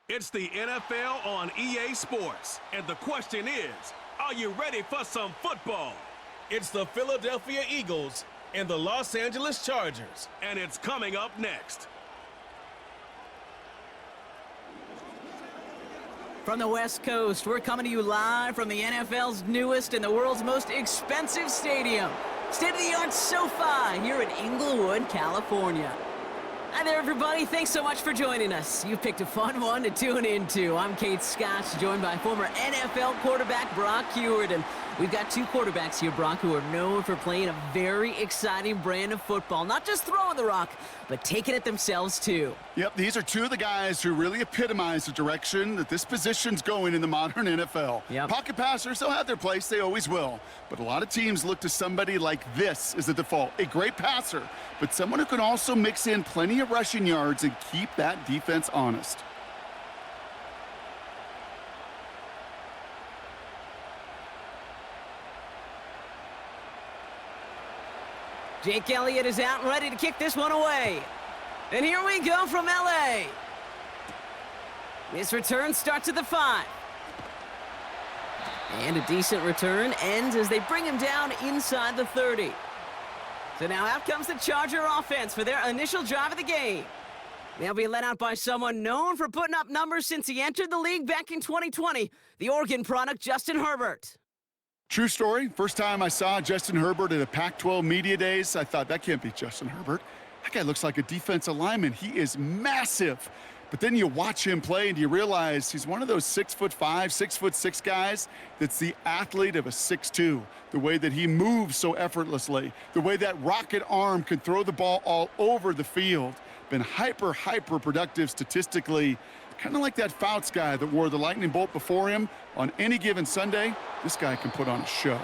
It's the NFL on EA Sports, and the question is, are you ready for some football? It's the Philadelphia Eagles and the Los Angeles Chargers, and it's coming up next. From the West Coast, we're coming to you live from the NFL's newest and the world's most expensive stadium, state-of-the-art SoFi here in Inglewood, California. Hi there, everybody. Thanks so much for joining us. You've picked a fun one to tune into. I'm Kate Scott, joined by former NFL quarterback Brock Huard. And we've got two quarterbacks here, Brock, who are known for playing a very exciting brand of football. Not just throwing the rock, but taking it themselves, too. Yep, these are two of the guys who really epitomize the direction that this position's going in the modern NFL. Yep. Pocket passers, they'll have their place. They always will. But a lot of teams look to somebody like this as the default. A great passer, but someone who can also mix in plenty of rushing yards and keep that defense honest. Jake Elliott is out and ready to kick this one away. And here we go from L.A. This return starts at the 5. And a decent return ends as they bring him down inside the 30. So now out comes the Charger offense for their initial drive of the game. They'll be led out by someone known for putting up numbers since he entered the league back in 2020, the Oregon product, Justin Herbert. True story. First time I saw Justin Herbert at a Pac-12 Media Days, I thought, that can't be Justin Herbert. That guy looks like a defensive lineman. He is massive. But then you watch him play and you realize he's one of those 6'5", 6'6" guys that's the athlete of a 6'2". The way that he moves so effortlessly, the way that rocket arm can throw the ball all over the field. Been hyper productive statistically. Kind of like that Fouts guy that wore the lightning bolt before him. On any given Sunday, this guy can put on a show.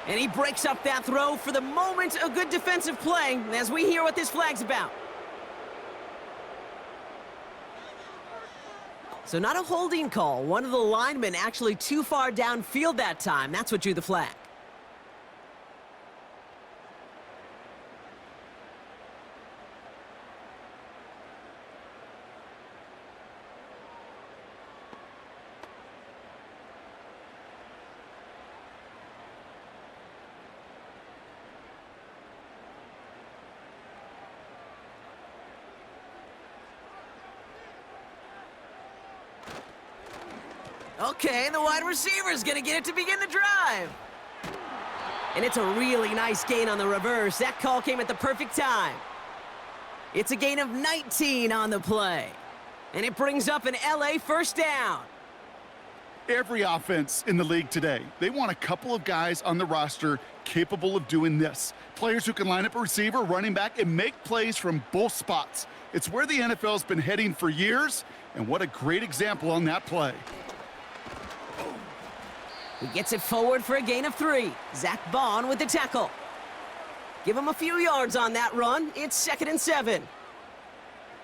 And he breaks up that throw for the moment, a good defensive play, as we hear what this flag's about. So not a holding call. One of the linemen actually too far downfield that time. That's what drew the flag. Okay, the wide receiver's gonna get it to begin the drive. And it's a really nice gain on the reverse. That call came at the perfect time. It's a gain of 19 on the play. And it brings up an LA first down. Every offense in the league today, they want a couple of guys on the roster capable of doing this. Players who can line up a receiver, running back, and make plays from both spots. It's where the NFL's been heading for years, and what a great example on that play. He gets it forward for a gain of 3. Zach Bond with the tackle. Give him a few yards on that run. It's 2nd and 7.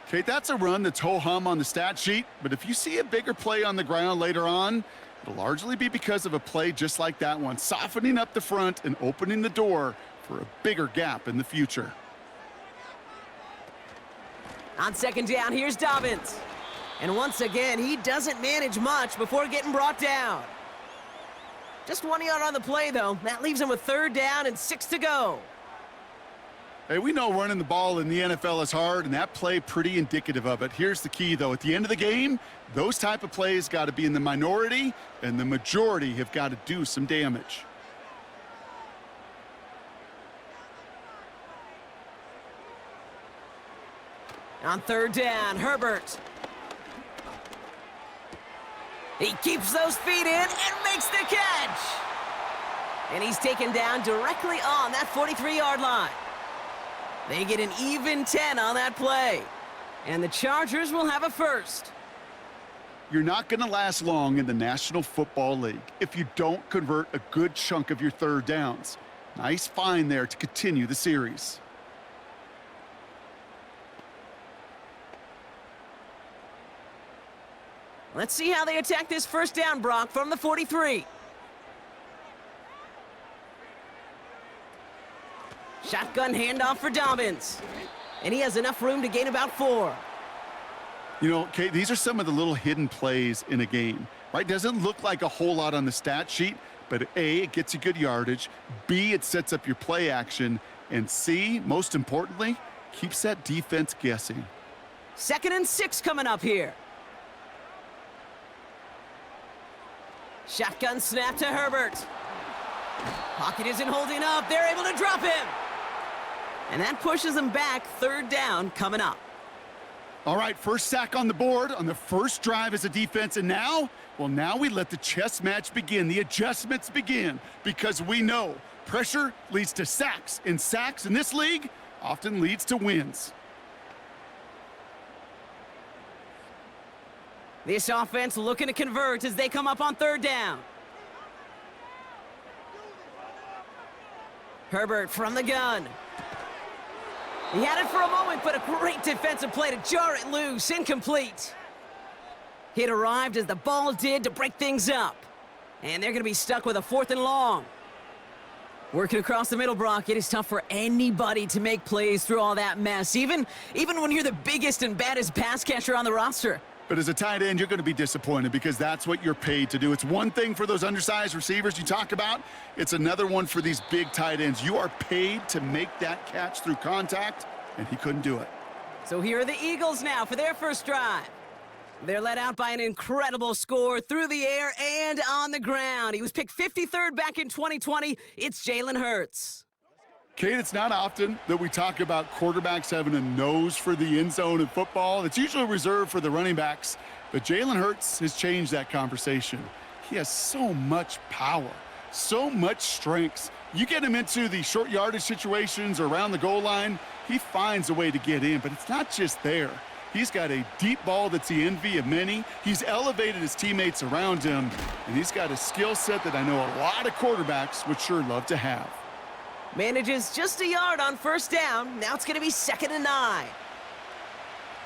Kate, that's a run that's ho-hum on the stat sheet, but if you see a bigger play on the ground later on, it'll largely be because of a play just like that one, softening up the front and opening the door for a bigger gap in the future. On 2nd down, here's Dobbins. And once again, he doesn't manage much before getting brought down. Just 1 yard on the play, though. That leaves him with 3rd down and 6 to go. Hey, we know running the ball in the NFL is hard, and that play pretty indicative of it. Here's the key, though. At the end of the game, those type of plays got to be in the minority, and the majority have got to do some damage. On 3rd down, Herbert. He keeps those feet in and makes the catch. And he's taken down directly on that 43-yard line. They get an even 10 on that play. And the Chargers will have a first. You're not going to last long in the National Football League if you don't convert a good chunk of your 3rd downs. Nice find there to continue the series. Let's see how they attack this first down, Brock, from the 43. Shotgun handoff for Dobbins. And he has enough room to gain about 4. You know, Kate, these are some of the little hidden plays in a game, right? Doesn't look like a whole lot on the stat sheet, but A, it gets you good yardage. B, it sets up your play action. And C, most importantly, keeps that defense guessing. 2nd and 6 coming up here. Shotgun snap to Herbert. Pocket isn't holding up. They're able to drop him. And that pushes them back. 3rd down coming up. All right, first sack on the board on the first drive as a defense. And now, well, now we let the chess match begin. The adjustments begin because we know pressure leads to sacks. And sacks in this league often leads to wins. This offense looking to convert as they come up on 3rd down. Herbert from the gun. He had it for a moment, but a great defensive play to jar it loose. Incomplete. It arrived as the ball did to break things up. And they're going to be stuck with a 4th and long. Working across the middle, Brock, it is tough for anybody to make plays through all that mess, even when you're the biggest and baddest pass catcher on the roster. But as a tight end, you're going to be disappointed because that's what you're paid to do. It's one thing for those undersized receivers you talk about. It's another one for these big tight ends. You are paid to make that catch through contact, and he couldn't do it. So here are the Eagles now for their first drive. They're led out by an incredible score through the air and on the ground. He was picked 53rd back in 2020. It's Jalen Hurts. Kate, it's not often that we talk about quarterbacks having a nose for the end zone in football. It's usually reserved for the running backs, but Jalen Hurts has changed that conversation. He has so much power, so much strength. You get him into the short yardage situations or around the goal line, he finds a way to get in, but it's not just there. He's got a deep ball that's the envy of many. He's elevated his teammates around him, and he's got a skill set that I know a lot of quarterbacks would sure love to have. Manages just a yard on 1st down. Now it's going to be 2nd and 9.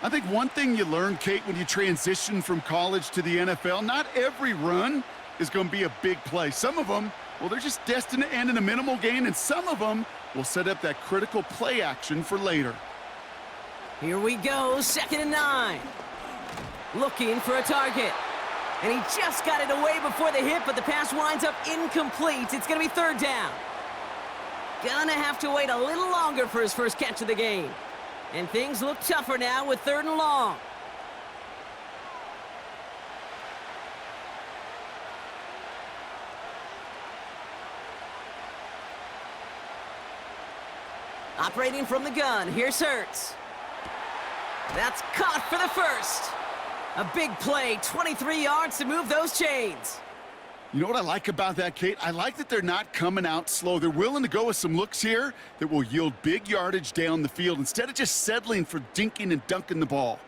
I think one thing you learn, Kate, when you transition from college to the NFL, not every run is going to be a big play. Some of them, well, they're just destined to end in a minimal gain, and some of them will set up that critical play action for later. Here we go, 2nd and 9. Looking for a target. And he just got it away before the hit, but the pass winds up incomplete. It's going to be 3rd down. Gonna have to wait a little longer for his first catch of the game. And things look tougher now with 3rd and long. Operating from the gun, here's Hurts. That's caught for the first. A big play, 23 yards to move those chains. You know what I like about that, Kate? I like that they're not coming out slow. They're willing to go with some looks here that will yield big yardage down the field instead of just settling for dinking and dunking the ball.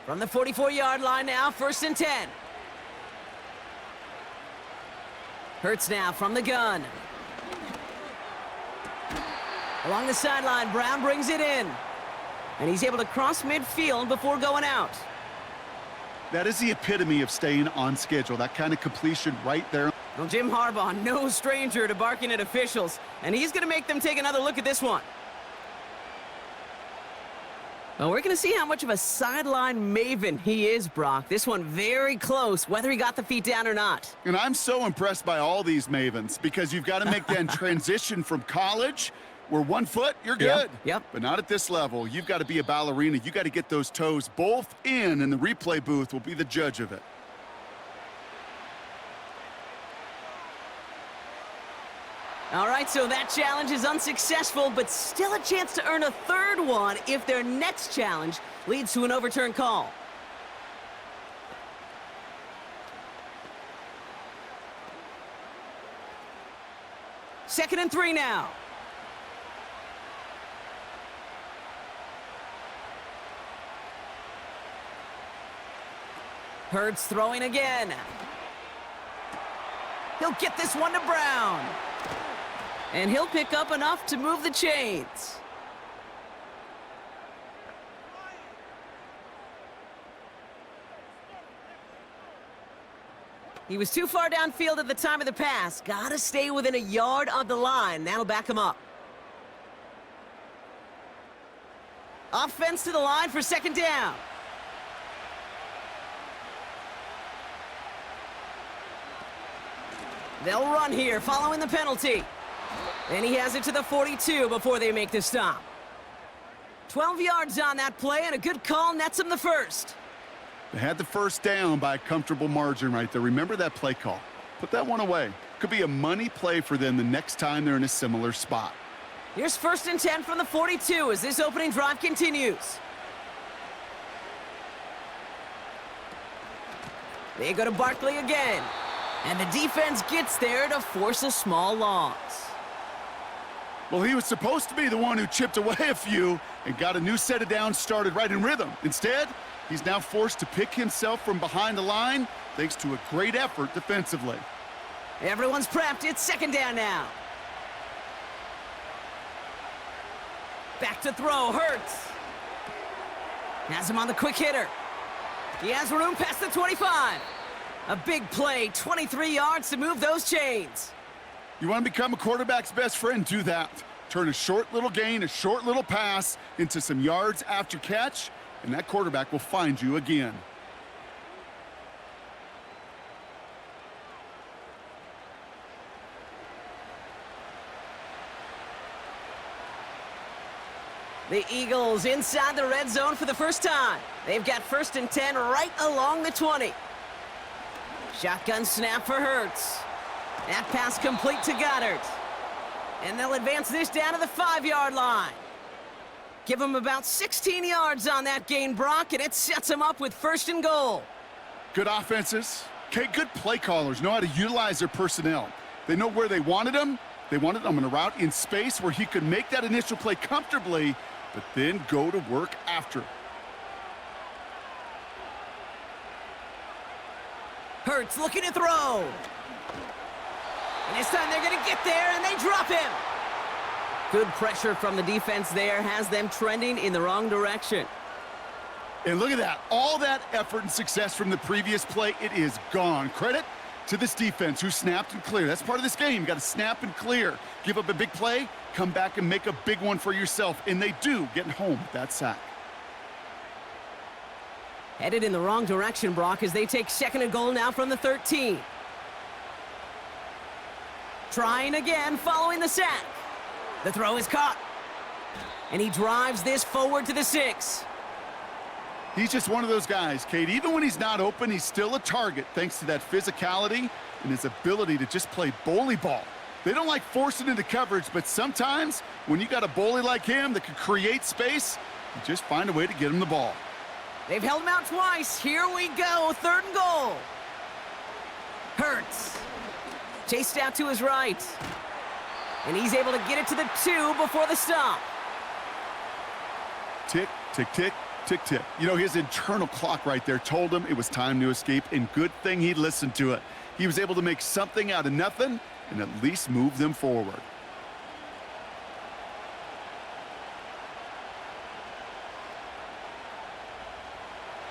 From the 44-yard line now, 1st and 10. Hurts now from the gun. Along the sideline, Brown brings it in. And he's able to cross midfield before going out. That is the epitome of staying on schedule, that kind of completion right there. Well, Jim Harbaugh, no stranger to barking at officials, and he's going to make them take another look at this one. Well, we're going to see how much of a sideline maven he is, Brock. This one very close, whether he got the feet down or not. And I'm so impressed by all these mavens because you've got to make that transition from college where 1 foot, you're good. Yep. But not at this level. You've got to be a ballerina. You got to get those toes both in, and the replay booth will be the judge of it. All right, so that challenge is unsuccessful, but still a chance to earn a 3rd one if their next challenge leads to an overturned call. Second and 3 now. Hurts throwing again. He'll get this one to Brown. And he'll pick up enough to move the chains. He was too far downfield at the time of the pass. Gotta stay within a yard of the line. That'll back him up. Offense to the line for second down. They'll run here following the penalty. And he has it to the 42 before they make the stop. 12 yards on that play, and a good call nets him the first. They had the first down by a comfortable margin right there. Remember that play call. Put that one away. Could be a money play for them the next time they're in a similar spot. Here's 1st and 10 from the 42 as this opening drive continues. They go to Barkley again. And the defense gets there to force a small loss. Well, he was supposed to be the one who chipped away a few and got a new set of downs started right in rhythm. Instead, he's now forced to pick himself from behind the line thanks to a great effort defensively. Everyone's prepped. It's second down now. Back to throw. Hurts. Has him on the quick hitter. He has room past the 25. A big play, 23 yards to move those chains. You want to become a quarterback's best friend? Do that. Turn a short little gain, a short little pass into some yards after catch, and that quarterback will find you again. The Eagles inside the red zone for the first time. They've got 1st and 10 right along the 20. Shotgun snap for Hurts. That pass complete to Goddard. And they'll advance this down to the 5-yard line. Give them about 16 yards on that gain, Brock, and it sets them up with 1st and goal. Good offenses. Okay, good play callers know how to utilize their personnel. They know where they wanted them. They wanted them on a route in space where he could make that initial play comfortably, but then go to work after. Hurts looking to throw. And this time they're going to get there, and they drop him. Good pressure from the defense there has them trending in the wrong direction. And look at that. All that effort and success from the previous play, it is gone. Credit to this defense who snapped and cleared. That's part of this game. You got to snap and clear. Give up a big play, come back and make a big one for yourself. And they do, getting home with that sack. Headed in the wrong direction, Brock, as they take 2nd and goal now from the 13. Trying again following the sack. The throw is caught. And he drives this forward to the 6. He's just one of those guys, Kate. Even when he's not open, he's still a target thanks to that physicality and his ability to just play bully ball. They don't like forcing into coverage, but sometimes when you got a bully like him that can create space, you just find a way to get him the ball. They've held him out twice. Here we go, 3rd and goal. Hurts. Chased out to his right. And he's able to get it to the 2 before the stop. Tick, tick, tick, tick, tick. You know, his internal clock right there told him it was time to escape, and good thing he listened to it. He was able to make something out of nothing and at least move them forward.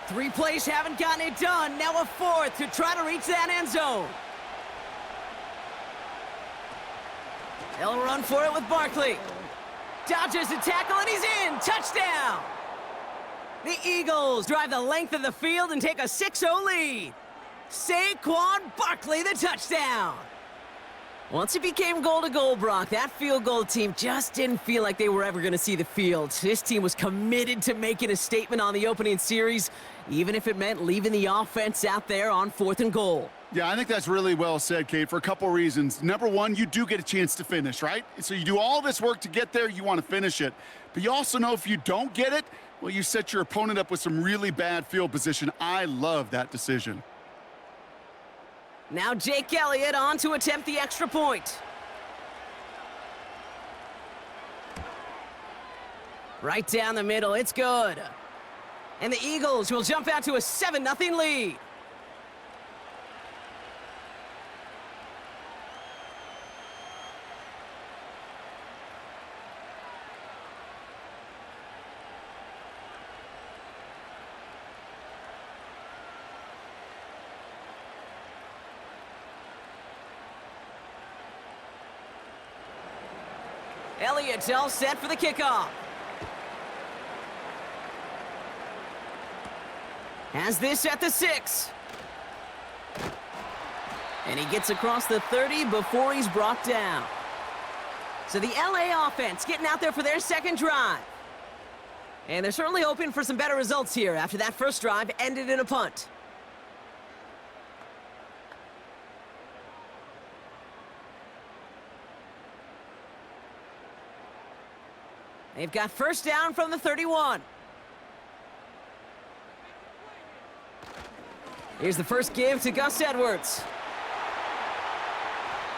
Three plays haven't gotten it done. Now a 4th to try to reach that end zone. They'll run for it with Barkley. Dodges the tackle, and he's in. Touchdown! The Eagles drive the length of the field and take a 6-0 lead. Saquon Barkley, the touchdown. Once it became goal-to-goal, Brock, that field goal team just didn't feel like they were ever going to see the field. This team was committed to making a statement on the opening series, even if it meant leaving the offense out there on 4th and goal. Yeah, I think that's really well said, Kate, for a couple reasons. Number one, you do get a chance to finish, right? So you do all this work to get there, you want to finish it. But you also know if you don't get it, well, you set your opponent up with some really bad field position. I love that decision. Now Jake Elliott on to attempt the extra point. Right down the middle, it's good. And the Eagles will jump out to a 7-0 lead. Elliott's all set for the kickoff. Has this at the 6. And he gets across the 30 before he's brought down. So the LA offense getting out there for their second drive. And they're certainly hoping for some better results here after that first drive ended in a punt. They've got first down from the 31. Here's the first give to Gus Edwards.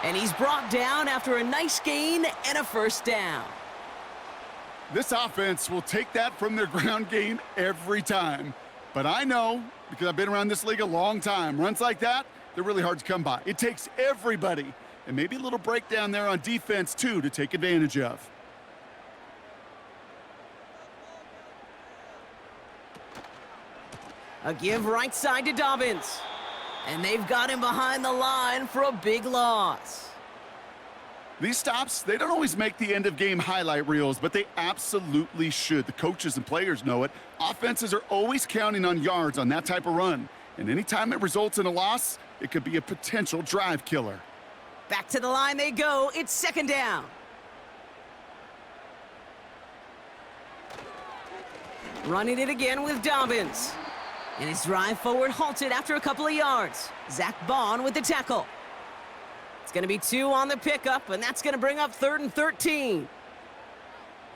And he's brought down after a nice gain and a first down. This offense will take that from their ground game every time. But I know, because I've been around this league a long time, runs like that, they're really hard to come by. It takes everybody, and maybe a little breakdown there on defense, too, to take advantage of. A give right side to Dobbins. And they've got him behind the line for a big loss. These stops, they don't always make the end-of-game highlight reels, but they absolutely should. The coaches and players know it. Offenses are always counting on yards on that type of run. And anytime it results in a loss, it could be a potential drive killer. Back to the line they go. It's second down. Running it again with Dobbins. And his drive forward halted after a couple of yards. Zach Bond with the tackle. It's going to be 2 on the pickup, and that's going to bring up 3rd and 13.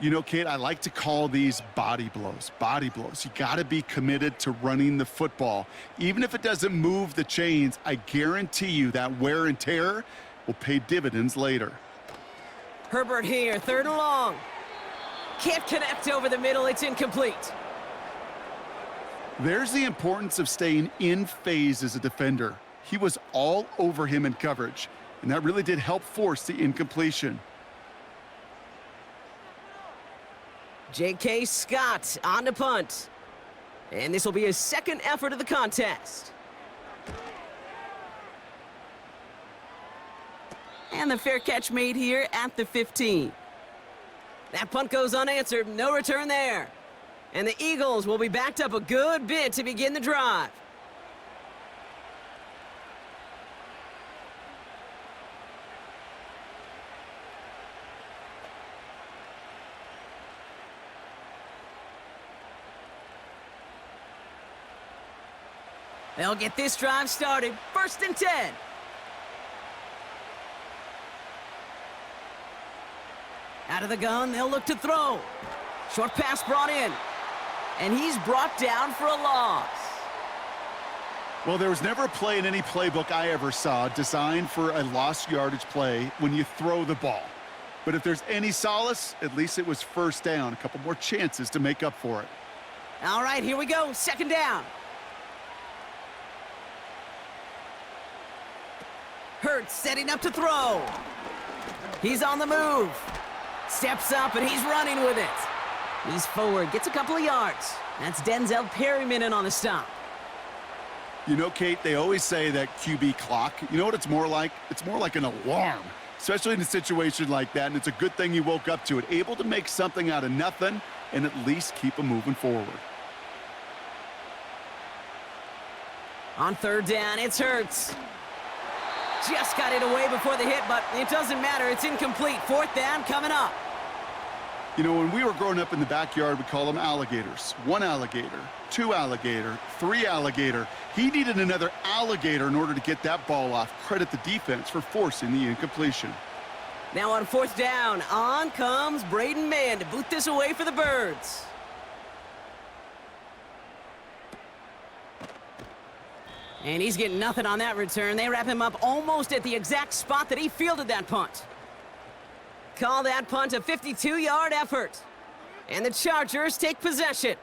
You know, Kate, I like to call these body blows. Body blows. You got to be committed to running the football. Even if it doesn't move the chains, I guarantee you that wear and tear will pay dividends later. Herbert here, 3rd and long. Can't connect over the middle. It's incomplete. There's the importance of staying in phase as a defender. He was all over him in coverage, and that really did help force the incompletion. J.K. Scott on the punt. And this will be his second effort of the contest. And the fair catch made here at the 15. That punt goes unanswered. No return there. And the Eagles will be backed up a good bit to begin the drive. They'll get this drive started. 1st and 10. Out of the gun, they'll look to throw. Short pass brought in. And he's brought down for a loss. Well, there was never a play in any playbook I ever saw designed for a lost yardage play when you throw the ball. But if there's any solace, at least it was first down. A couple more chances to make up for it. All right, here we go. 2nd down. Hurts setting up to throw. He's on the move. Steps up, and he's running with it. He's forward, gets a couple of yards. That's Denzel Perryman in on the stop. You know, Kate, they always say that QB clock. You know what it's more like? It's more like an alarm, especially in a situation like that, and it's a good thing you woke up to it. Able to make something out of nothing and at least keep them moving forward. On 3rd down, it's Hurts. Just got it away before the hit, but it doesn't matter. It's incomplete. 4th down coming up. You know, when we were growing up in the backyard, we call them alligators. 1 alligator, 2 alligator, 3 alligator. He needed another alligator in order to get that ball off. Credit the defense for forcing the incompletion. Now on 4th down, on comes Braden Mann to boot this away for the Birds. And he's getting nothing on that return. They wrap him up almost at the exact spot that he fielded that punt. Call that punt a 52-yard effort. And the Chargers take possession.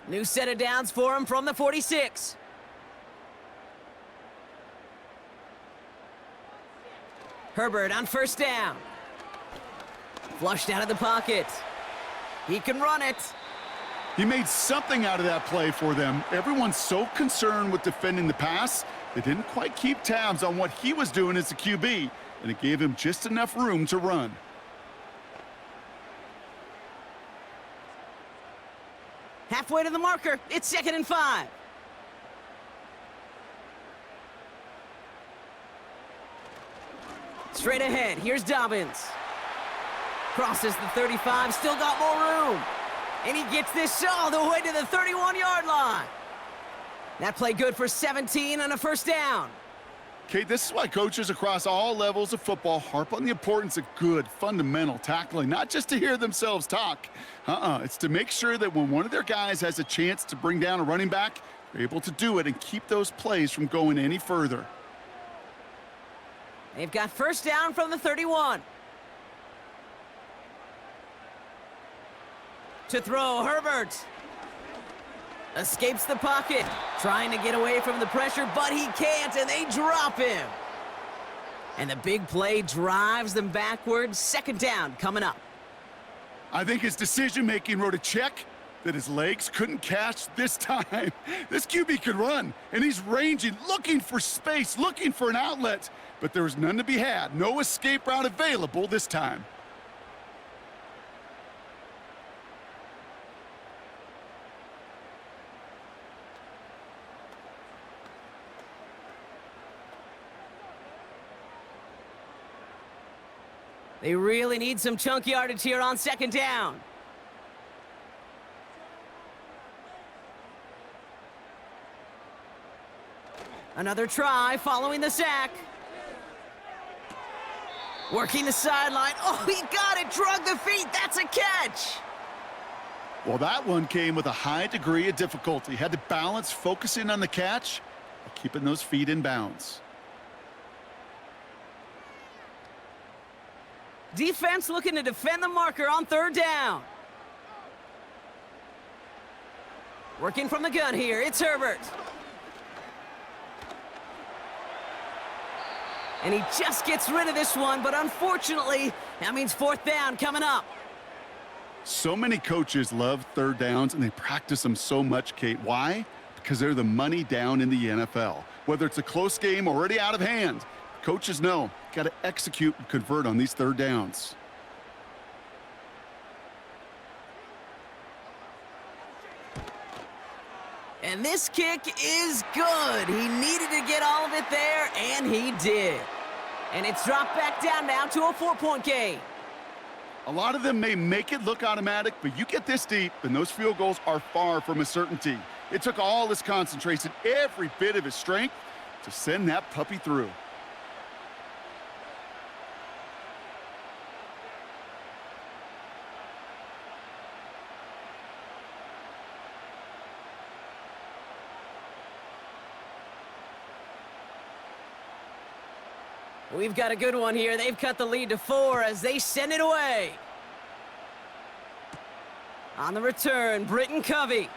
New set of downs for him from the 46. Herbert on 1st down. Flushed out of the pocket. He can run it. He made something out of that play for them. Everyone's so concerned with defending the pass, they didn't quite keep tabs on what he was doing as a QB, and it gave him just enough room to run. Halfway to the marker. It's 2nd and 5. Straight ahead. Here's Dobbins. Crosses the 35. Still got more room. And he gets this all the way to the 31-yard line. That play good for 17 and a first down. Okay, this is why coaches across all levels of football harp on the importance of good, fundamental tackling, not just to hear themselves talk. It's to make sure that when one of their guys has a chance to bring down a running back, they're able to do it and keep those plays from going any further. They've got first down from the 31. To throw, Herbert. Escapes the pocket. Trying to get away from the pressure, but he can't, and they drop him. And the big play drives them backwards. 2nd down coming up. I think his decision-making wrote a check that his legs couldn't catch this time. This QB could run, and he's ranging, looking for space, looking for an outlet. But there was none to be had. No escape route available this time. They really need some chunk yardage here on 2nd down. Another try following the sack. Working the sideline. Oh, he got it. Drug the feet. That's a catch. Well, that one came with a high degree of difficulty. Had to balance focusing on the catch while keeping those feet in bounds. Defense looking to defend the marker on 3rd down. Working from the gun here. It's Herbert. And he just gets rid of this one, but unfortunately, that means 4th down coming up. So many coaches love 3rd downs, and they practice them so much, Kate. Why? Because they're the money down in the NFL. Whether it's a close game already out of hand, coaches know, got to execute and convert on these 3rd downs. And this kick is good. He needed to get all of it there, and he did. And it's dropped back down now to a 4-point game. A lot of them may make it look automatic, but you get this deep, and those field goals are far from a certainty. It took all his concentration, every bit of his strength, to send that puppy through. We've got a good one here. They've cut the lead to 4 as they send it away. On the return, Britton Covey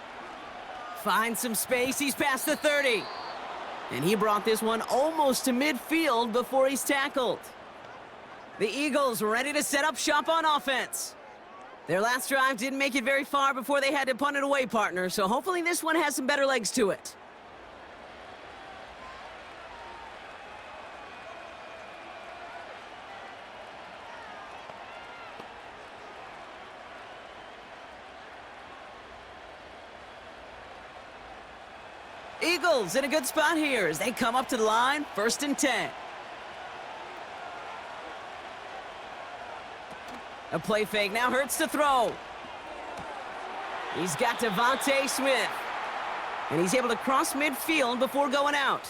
finds some space. He's past the 30. And he brought this one almost to midfield before he's tackled. The Eagles ready to set up shop on offense. Their last drive didn't make it very far before they had to punt it away, partner. So hopefully this one has some better legs to it. Eagles in a good spot here as they come up to the line, 1st and 10. A play fake now hurts to throw. He's got Devontae Smith. And he's able to cross midfield before going out.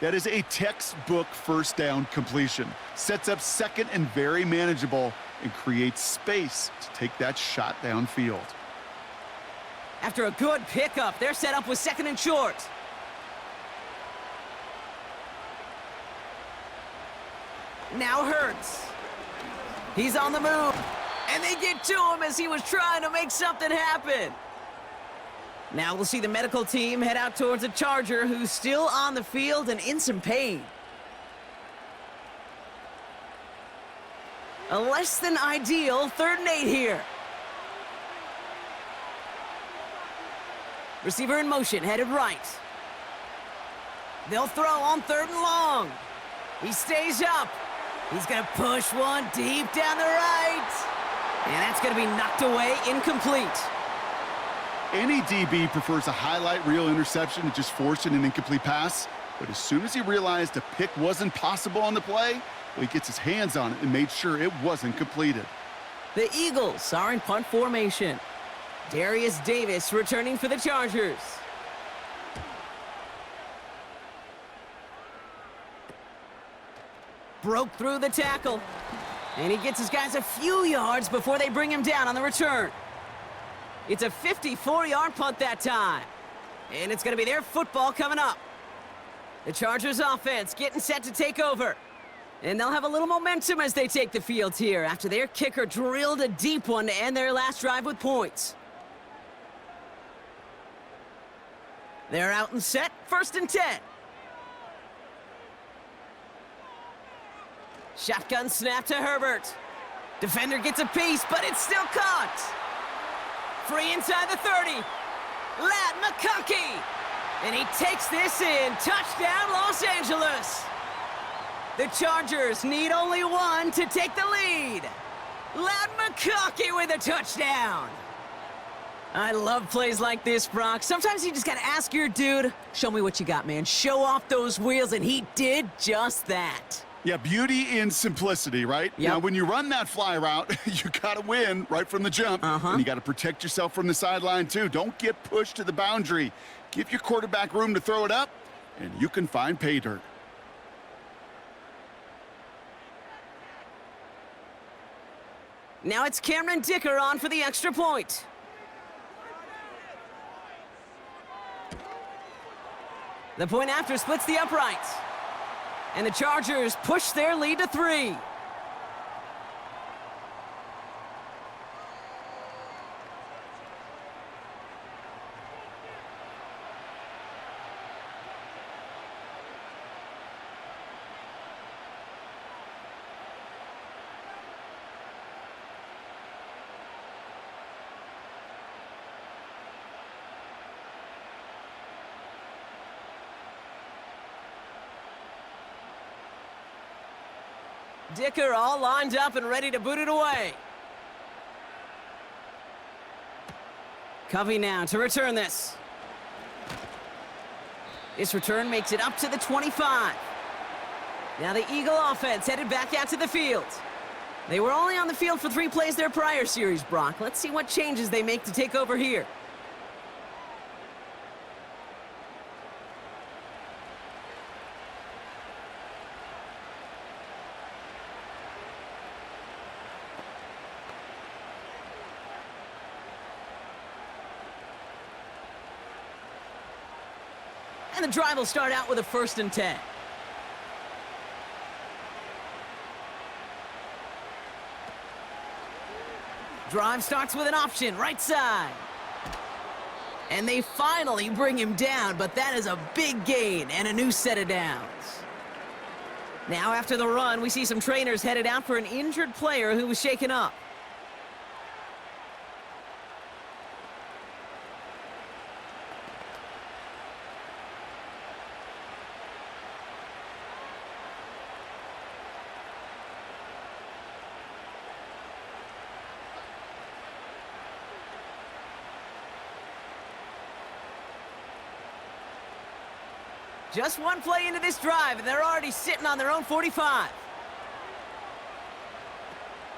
That is a textbook 1st down completion. Sets up 2nd and very manageable and creates space to take that shot downfield. After a good pickup, they're set up with 2nd and short. Now Hurts. He's on the move. And they get to him as he was trying to make something happen. Now we'll see the medical team head out towards a Charger who's still on the field and in some pain. A less than ideal 3rd and 8 here. Receiver in motion, headed right. They'll throw on 3rd and long. He stays up. He's going to push one deep down the right. And that's going to be knocked away, incomplete. Any DB prefers a highlight reel interception to just forcing an incomplete pass. But as soon as he realized a pick wasn't possible on the play, well, he gets his hands on it and made sure it wasn't completed. The Eagles are in punt formation. Darius Davis returning for the Chargers. Broke through the tackle. And he gets his guys a few yards before they bring him down on the return. It's a 54-yard punt that time. And it's going to be their football coming up. The Chargers offense getting set to take over. And they'll have a little momentum as they take the field here after their kicker drilled a deep one to end their last drive with points. They're out and set, 1st and 10. Shotgun snap to Herbert. Defender gets a piece, but it's still caught. Free inside the 30. Lat McConkey. And he takes this in. Touchdown, Los Angeles. The Chargers need only one to take the lead. Lat McConkey with a touchdown. I love plays like this, Brock. Sometimes you just got to ask your dude, show me what you got, man. Show off those wheels, and he did just that. Yeah, beauty in simplicity, right? Yep. Now, when you run that fly route, you got to win right from the jump. And you got to protect yourself from the sideline, too. Don't get pushed to the boundary. Give your quarterback room to throw it up, and you can find pay dirt. Now it's Cameron Dicker on for the extra point. The point after splits the uprights. And the Chargers push their lead to 3. Dicker all lined up and ready to boot it away. Covey now to return this. This return makes it up to the 25. Now the Eagle offense headed back out to the field. They were only on the field for 3 plays their prior series, Brock. Let's see what changes they make to take over here. And the drive will start out with a 1st and 10. Drive starts with an option, right side. And they finally bring him down, but that is a big gain and a new set of downs. Now after the run, we see some trainers headed out for an injured player who was shaken up. Just one play into this drive, and they're already sitting on their own 45.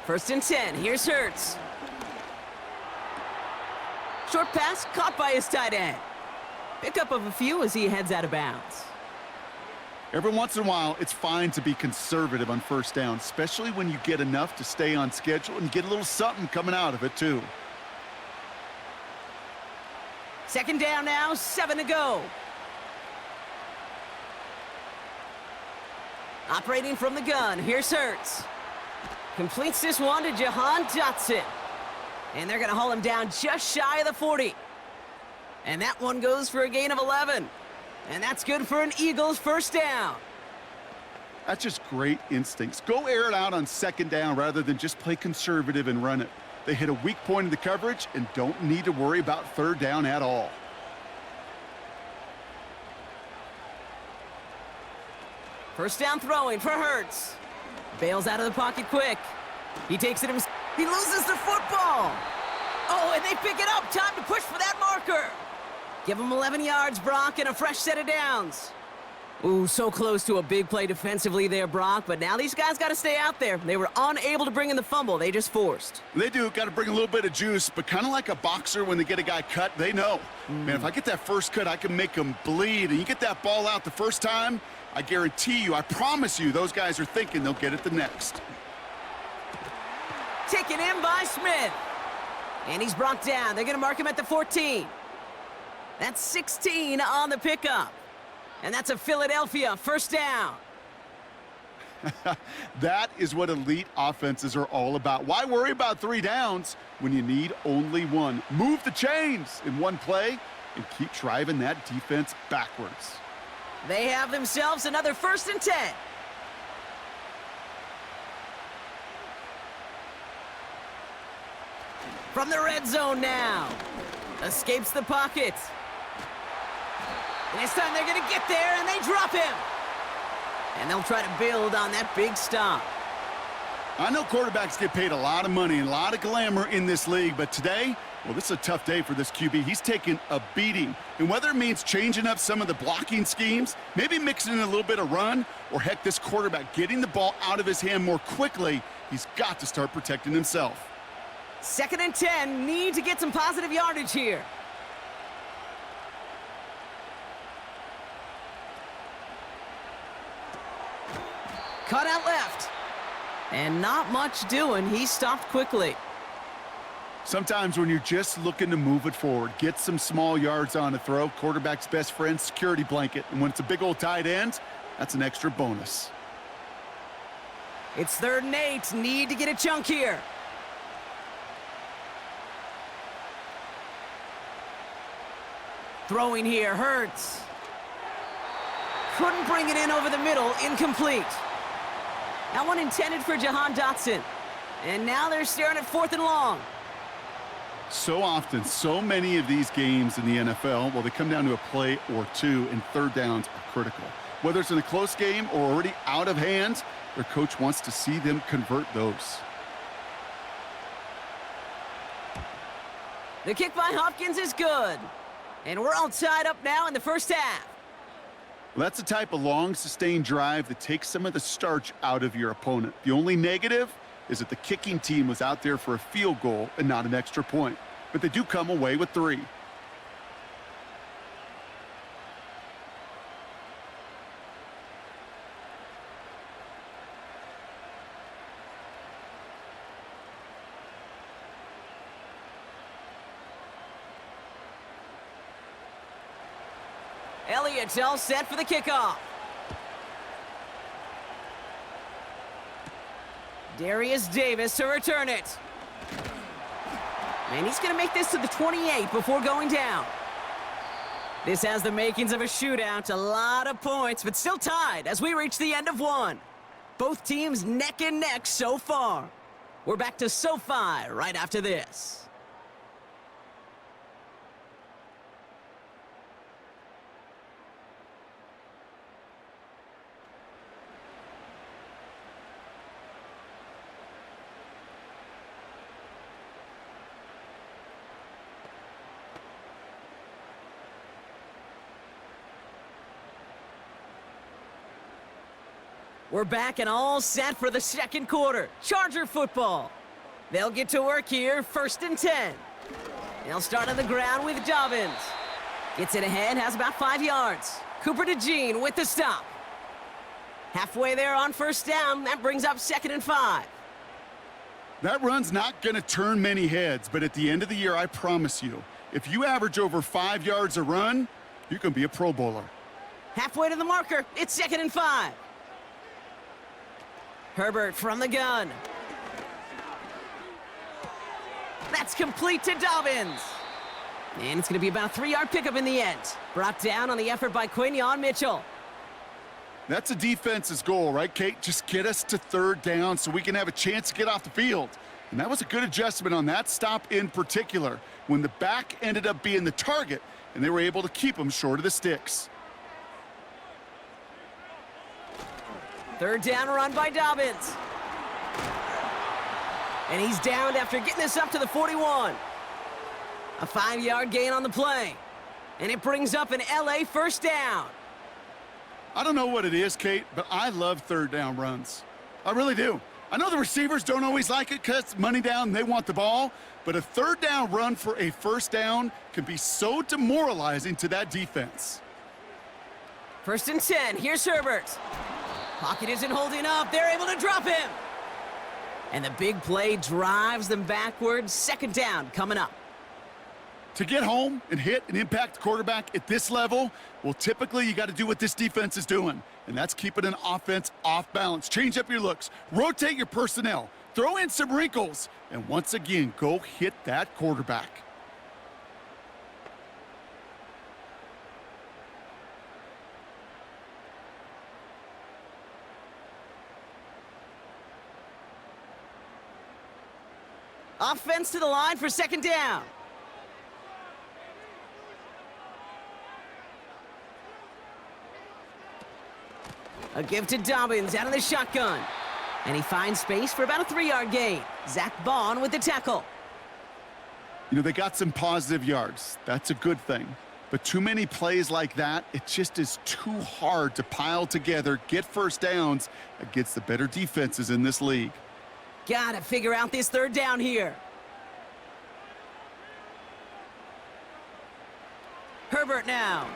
1st and 10, here's Hurts. Short pass, caught by his tight end. Pickup of a few as he heads out of bounds. Every once in a while, it's fine to be conservative on 1st down, especially when you get enough to stay on schedule and get a little something coming out of it, too. 2nd down now, 7 to go. Operating from the gun, here's Hurts. Completes this one to Jahan Dotson. And they're going to haul him down just shy of the 40. And that one goes for a gain of 11. And that's good for an Eagles 1st down. That's just great instincts. Go air it out on second down rather than just play conservative and run it. They hit a weak point in the coverage and don't need to worry about third down at all. First down throwing for Hurts. Bails out of the pocket quick. He takes it himself. He loses the football. Oh, and they pick it up. Time to push for that marker. Give him 11 yards, Brock, and a fresh set of downs. Ooh, so close to a big play defensively there, Brock, but now these guys got to stay out there. They were unable to bring in the fumble. They just forced. They do. Got to bring a little bit of juice, but kind of like a boxer when they get a guy cut, they know. Man, if I get that first cut, I can make him bleed. And you get that ball out the first time, I guarantee you, I promise you, those guys are thinking they'll get it the next. Taken in by Smith. And he's brought down. They're going to mark him at the 14. That's 16 on the pickup. And that's a Philadelphia first down. That is what elite offenses are all about. Why worry about 3 downs when you need only 1? Move the chains in one play and keep driving that defense backwards. They have themselves another 1st and 10. From the red zone now. Escapes the pocket. And this time they're going to get there, and they drop him. And they'll try to build on that big stop. I know quarterbacks get paid a lot of money and a lot of glamour in this league, but today, well, this is a tough day for this QB. He's taking a beating. And whether it means changing up some of the blocking schemes, maybe mixing in a little bit of run, or heck, this quarterback getting the ball out of his hand more quickly, he's got to start protecting himself. 2nd and 10, need to get some positive yardage here. Cut out left. And not much doing. He stopped quickly. Sometimes when you're just looking to move it forward, get some small yards on a throw, quarterback's best friend, security blanket. And when it's a big old tight end, that's an extra bonus. It's 3rd and 8. Need to get a chunk here. Throwing here, Hurts. Couldn't bring it in over the middle, incomplete. That one intended for Jahan Dotson. And now they're staring at 4th and long. So often, so many of these games in the NFL, well, they come down to a play or two, and 3rd downs are critical. Whether it's in a close game or already out of hand, their coach wants to see them convert those. The kick by Hopkins is good. And we're all tied up now in the first half. Well, that's the type of long, sustained drive that takes some of the starch out of your opponent. The only negative is that the kicking team was out there for a field goal and not an extra point. But they do come away with 3. Elliott's all set for the kickoff. Darius Davis to return it. And he's going to make this to the 28 before going down. This has the makings of a shootout. A lot of points, but still tied as we reach the end of 1. Both teams neck and neck so far. We're back to SoFi right after this. We're back and all set for the 2nd quarter. Charger football. They'll get to work here, 1st and 10. They'll start on the ground with Dobbins. Gets it ahead, has about 5 yards. Cooper DeJean with the stop. Halfway there on 1st down, that brings up 2nd and 5. That run's not going to turn many heads, but at the end of the year, I promise you, if you average over 5 yards a run, you can be a Pro Bowler. Halfway to the marker, it's 2nd and 5. Herbert from the gun. That's complete to Dobbins. And it's going to be about a 3-yard pickup in the end. Brought down on the effort by Quinyon Mitchell. That's a defense's goal, right, Kate? Just get us to third down so we can have a chance to get off the field. And that was a good adjustment on that stop in particular, when the back ended up being the target, and they were able to keep him short of the sticks. Third down run by Dobbins. And he's downed after getting this up to the 41. A 5-yard gain on the play. And it brings up an LA first down. I don't know what it is, Kate, but I love third down runs. I really do. I know the receivers don't always like it because it's money down and they want the ball, but a third down run for a first down can be so demoralizing to that defense. 1st and 10, here's Herbert. Pocket isn't holding up, they're able to drop him. And the big play drives them backwards. 2nd down coming up. To get home and hit and impact the quarterback at this level, well, typically you got to do what this defense is doing, and that's keeping an offense off balance. Change up your looks, rotate your personnel, throw in some wrinkles, and once again, go hit that quarterback. Offense to the line for 2nd down. A give to Dobbins out of the shotgun. And he finds space for about a 3-yard gain. Zach Bond with the tackle. You know, they got some positive yards. That's a good thing. But too many plays like that, it just is too hard to pile together, get first downs against the better defenses in this league. Gotta figure out this 3rd down here. Herbert now.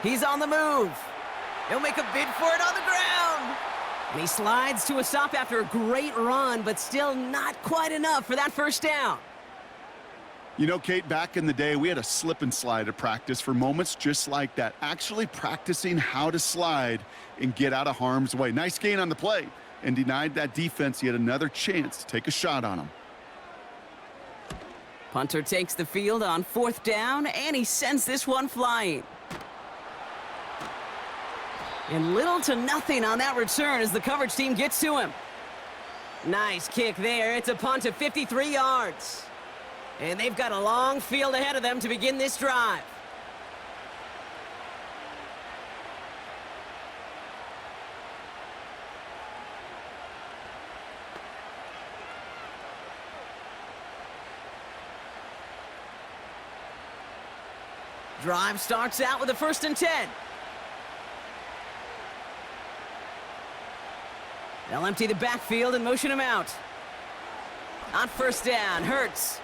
He's on the move. He'll make a bid for it on the ground. And he slides to a stop after a great run, but still not quite enough for that 1st down. You know, Kate, back in the day, we had a slip and slide at practice for moments just like that. Actually practicing how to slide and get out of harm's way. Nice gain on the play, and denied that defense yet another chance to take a shot on him. Punter takes the field on 4th down, and he sends this one flying. And little to nothing on that return as the coverage team gets to him. Nice kick there. It's a punt of 53 yards. And they've got a long field ahead of them to begin this drive. Drive starts out with a 1st and 10. They'll empty the backfield and motion him out. On 1st down, Hurts.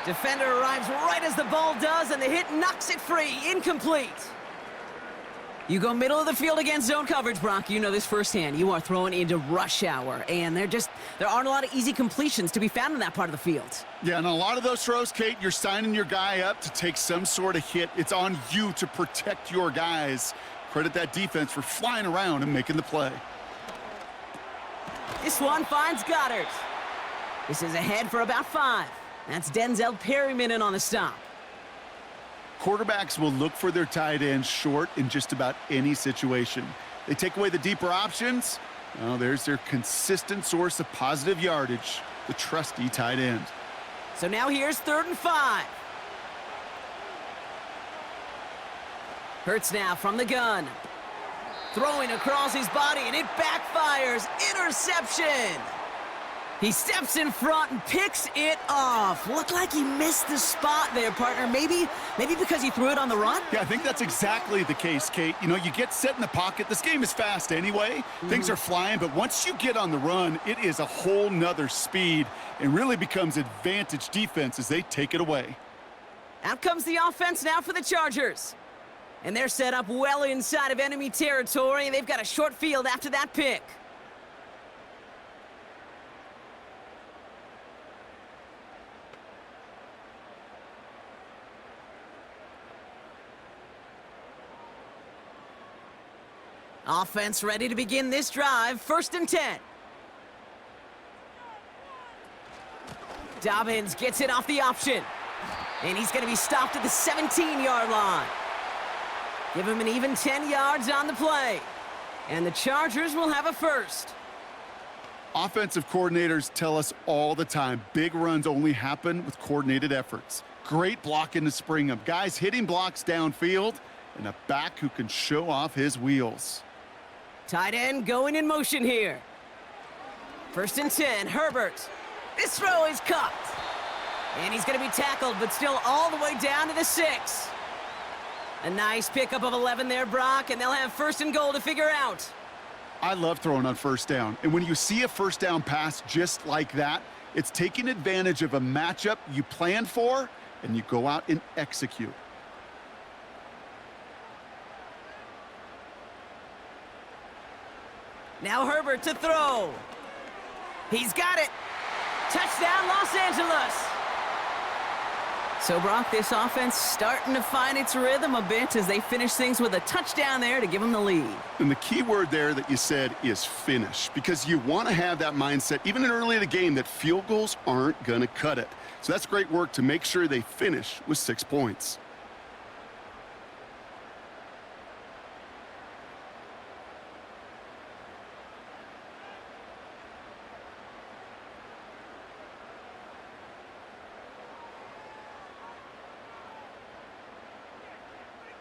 Defender arrives right as the ball does, and the hit knocks it free. Incomplete. You go middle of the field against zone coverage, Brock. You know this firsthand. You are throwing into rush hour, and there aren't a lot of easy completions to be found in that part of the field. Yeah, and a lot of those throws, Kate, you're signing your guy up to take some sort of hit. It's on you to protect your guys. Credit that defense for flying around and making the play. This one finds Goddard. This is ahead for about 5. That's Denzel Perryman in on the stop. Quarterbacks will look for their tight ends short in just about any situation. They take away the deeper options. Well, there's their consistent source of positive yardage, the trusty tight end. So now here's 3rd and 5. Hurts now from the gun. Throwing across his body, and it backfires. Interception. He steps in front and picks it off. Looked like he missed the spot there, partner. Maybe because he threw it on the run? Yeah, I think that's exactly the case, Kate. You know, you get set in the pocket. This game is fast anyway. Things are flying, but once you get on the run, it is a whole nother speed and really becomes advantage defense as they take it away. Out comes the offense now for the Chargers. And they're set up well inside of enemy territory. They've got a short field after that pick. Offense ready to begin this drive. 1st and 10. Dobbins gets it off the option. And he's going to be stopped at the 17-yard line. Give him an even 10 yards on the play. And the Chargers will have a first. Offensive coordinators tell us all the time, big runs only happen with coordinated efforts. Great blocking to spring them. Guys hitting blocks downfield, and a back who can show off his wheels. Tight end going in motion here. 1st and 10, Herbert. This throw is caught. And he's going to be tackled, but still all the way down to the 6. A nice pickup of 11 there, Brock, and they'll have 1st and goal to figure out. I love throwing on 1st down. And when you see a 1st down pass just like that, it's taking advantage of a matchup you planned for, and you go out and execute. Now Herbert to throw. He's got it. Touchdown, Los Angeles. So, Brock, this offense starting to find its rhythm a bit as they finish things with a touchdown there to give them the lead. And the key word there that you said is finish, because you want to have that mindset, even in early in the game, that field goals aren't going to cut it. So that's great work to make sure they finish with 6 points.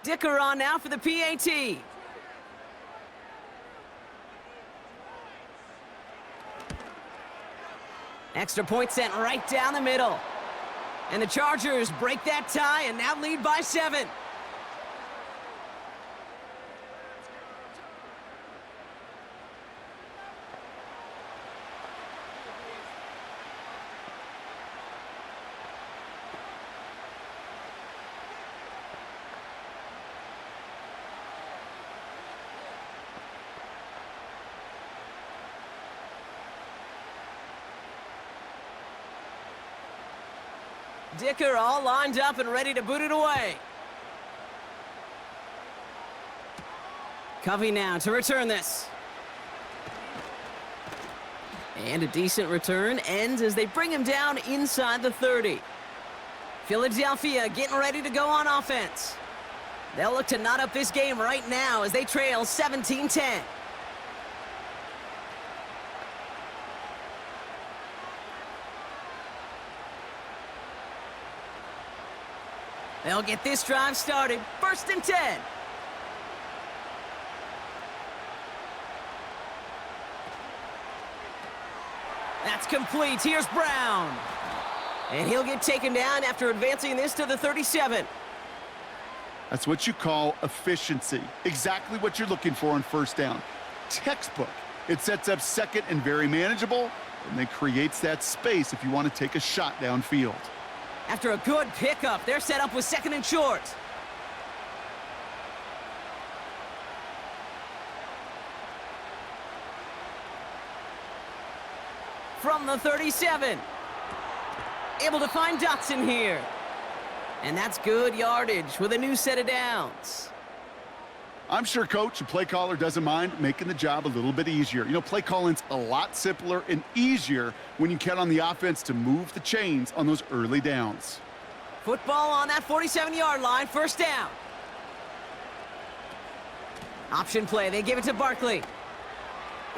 Dicker on now for the PAT. Extra point sent right down the middle. And the Chargers break that tie and now lead by 7. Dicker all lined up and ready to boot it away. Covey now to return this. And a decent return ends as they bring him down inside the 30. Philadelphia getting ready to go on offense. They'll look to knot up this game right now as they trail 17-10. They'll get this drive started. 1st and 10. That's complete. Here's Brown. And he'll get taken down after advancing this to the 37. That's what you call efficiency. Exactly what you're looking for on 1st down. Textbook. It sets up 2nd and very manageable, and then creates that space if you want to take a shot downfield. After a good pickup, they're set up with 2nd and short. From the 37. Able to find Dotson here. And that's good yardage with a new set of downs. I'm sure coach and play caller doesn't mind making the job a little bit easier. You know, play calling's a lot simpler and easier when you count on the offense to move the chains on those early downs. Football on that 47-yard line, 1st down. Option play, they give it to Barkley.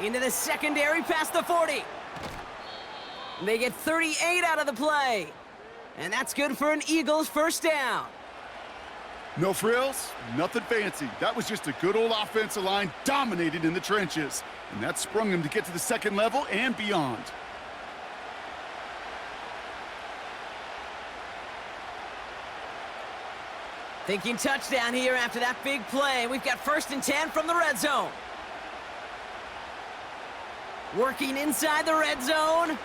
Into the secondary past the 40. They get 38 out of the play. And that's good for an Eagles 1st down. No frills, nothing fancy. That was just a good old offensive line dominated in the trenches. And that sprung them to get to the 2nd level and beyond. Thinking touchdown here after that big play. We've got 1st and 10 from the red zone. Working inside the red zone.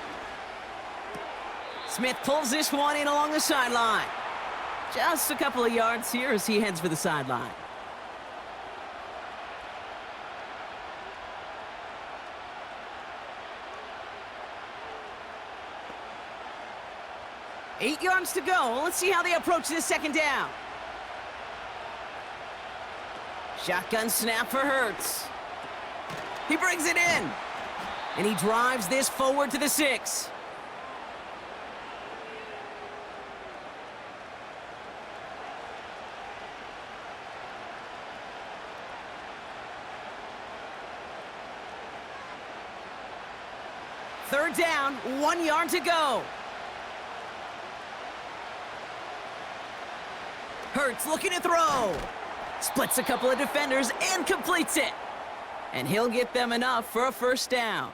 Smith pulls this one in along the sideline. Just a couple of yards here as he heads for the sideline. Eight yards to go. Let's see how they approach this 2nd down. Shotgun snap for Hurts. He brings it in. And he drives this forward to the 6. Third down, 1 yard to go. Hurts looking to throw. Splits a couple of defenders and completes it. And he'll get them enough for a first down.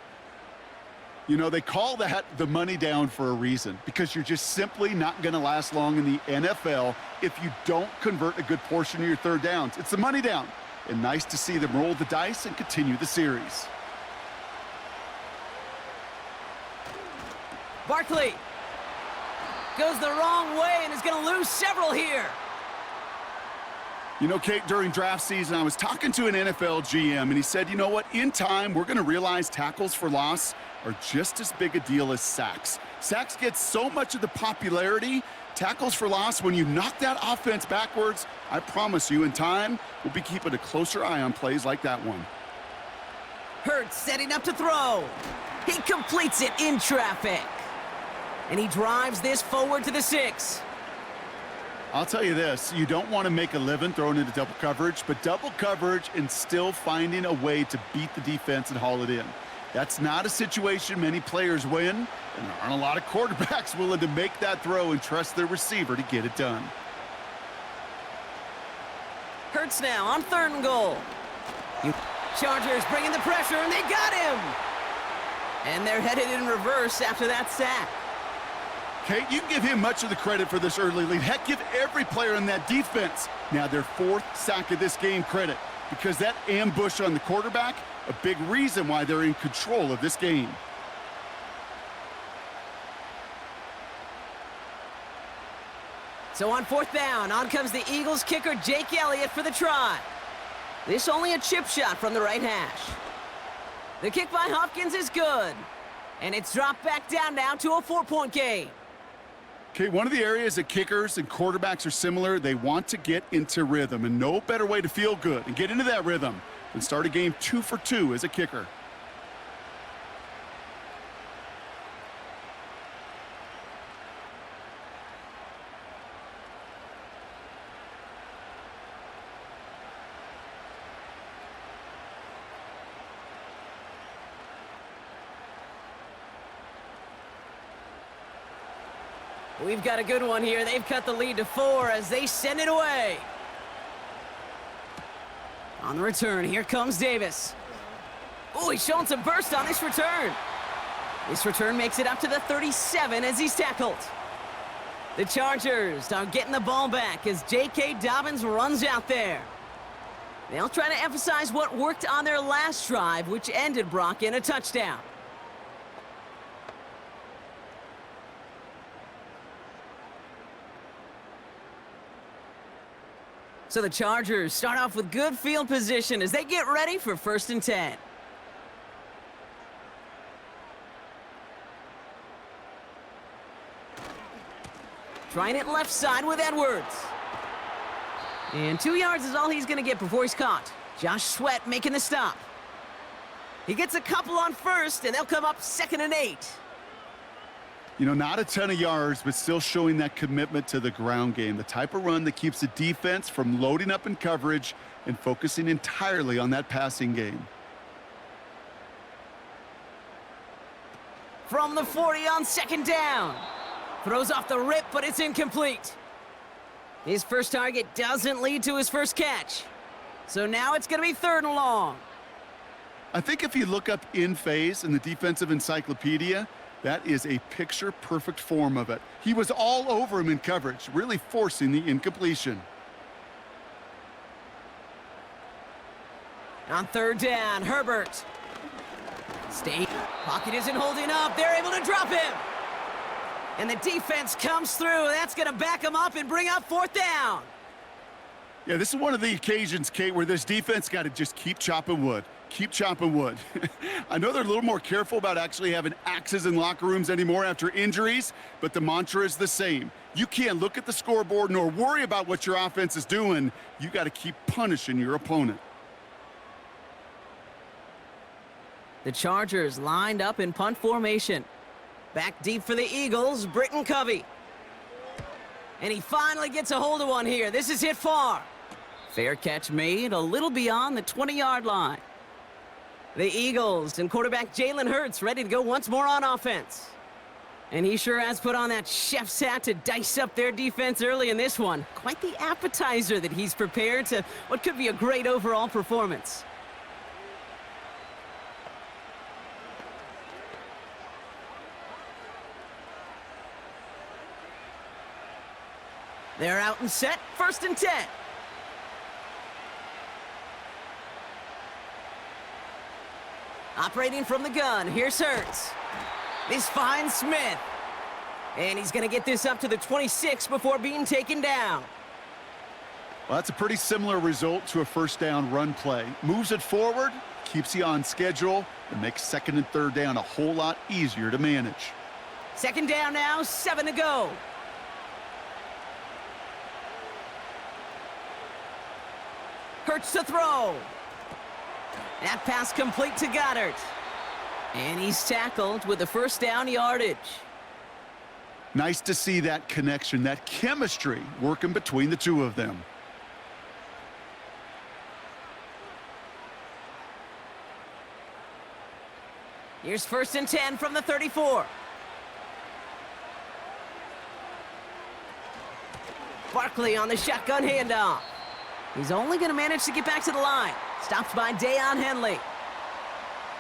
You know, they call that the money down for a reason, because you're just simply not going to last long in the NFL if you don't convert a good portion of your third downs. It's the money down. And nice to see them roll the dice and continue the series. Barkley goes the wrong way and is going to lose several here. You know, Kate, during draft season, I was talking to an NFL GM, and he said, you know what, in time, we're going to realize tackles for loss are just as big a deal as sacks. Sacks get so much of the popularity. Tackles for loss, when you knock that offense backwards, I promise you, in time, we'll be keeping a closer eye on plays like that one. Hurts setting up to throw. He completes it in traffic. And he drives this forward to the 6. I'll tell you this, you don't want to make a living throwing into double coverage, but double coverage and still finding a way to beat the defense and haul it in. That's not a situation many players win, and there aren't a lot of quarterbacks willing to make that throw and trust their receiver to get it done. Hurts now on 3rd and goal. Chargers bringing the pressure, and they got him! And they're headed in reverse after that sack. Kate, you can give him much of the credit for this early lead. Heck, give every player in that defense now their 4th sack of this game credit, because that ambush on the quarterback, a big reason why they're in control of this game. So on 4th down, on comes the Eagles kicker Jake Elliott for the try. This only a chip shot from the right hash. The kick by Hopkins is good. And it's dropped back down now to a 4-point game. Okay, one of the areas that kickers and quarterbacks are similar, they want to get into rhythm, and no better way to feel good and get into that rhythm than start a game 2 for 2 as a kicker. We've got a good one here. They've cut the lead to 4 as they send it away. On the return, here comes Davis. Oh, he's showing some burst on this return. This return makes it up to the 37 as he's tackled. The Chargers are getting the ball back as J.K. Dobbins runs out there. They'll try to emphasize what worked on their last drive, which ended Brock in a touchdown. So the Chargers start off with good field position as they get ready for 1st and 10. Trying it left side with Edwards. And 2 yards is all he's going to get before he's caught. Josh Sweat making the stop. He gets a couple on 1st, and they'll come up 2nd and 8. You know, not a ton of yards, but still showing that commitment to the ground game. The type of run that keeps the defense from loading up in coverage and focusing entirely on that passing game. From the 40 on 2nd down. Throws off the rip, but it's incomplete. His first target doesn't lead to his first catch. So now it's going to be 3rd and long. I think if you look up in phase in the defensive encyclopedia, that is a picture-perfect form of it. He was all over him in coverage, really forcing the incompletion. On 3rd down, Herbert. Pocket isn't holding up. They're able to drop him. And the defense comes through. That's going to back him up and bring up 4th down. Yeah, this is one of the occasions, Kate, where this defense got to just keep chopping wood. Keep chopping wood. I know they're a little more careful about actually having axes in locker rooms anymore after injuries, but the mantra is the same. You can't look at the scoreboard nor worry about what your offense is doing. You got to keep punishing your opponent. The Chargers lined up in punt formation. Back deep for the Eagles, Britton Covey. And he finally gets a hold of one here. This is hit far. Fair catch made a little beyond the 20-yard line. The Eagles and quarterback Jalen Hurts ready to go once more on offense. And he sure has put on that chef's hat to dice up their defense early in this one. Quite the appetizer that he's prepared to what could be a great overall performance. They're out and set, 1st and 10. Operating from the gun, here's Hurts. This finds Smith. And he's going to get this up to the 26 before being taken down. Well, that's a pretty similar result to a first down run play. Moves it forward, keeps you on schedule, and makes 2nd and 3rd down a whole lot easier to manage. 2nd down now, 7 to go. Hurts to throw. That pass complete to Goddard. And he's tackled with the 1st down yardage. Nice to see that connection, that chemistry working between the two of them. Here's 1st and 10 from the 34. Barkley on the shotgun handoff. He's only going to manage to get back to the line. Stopped by Deion Henley.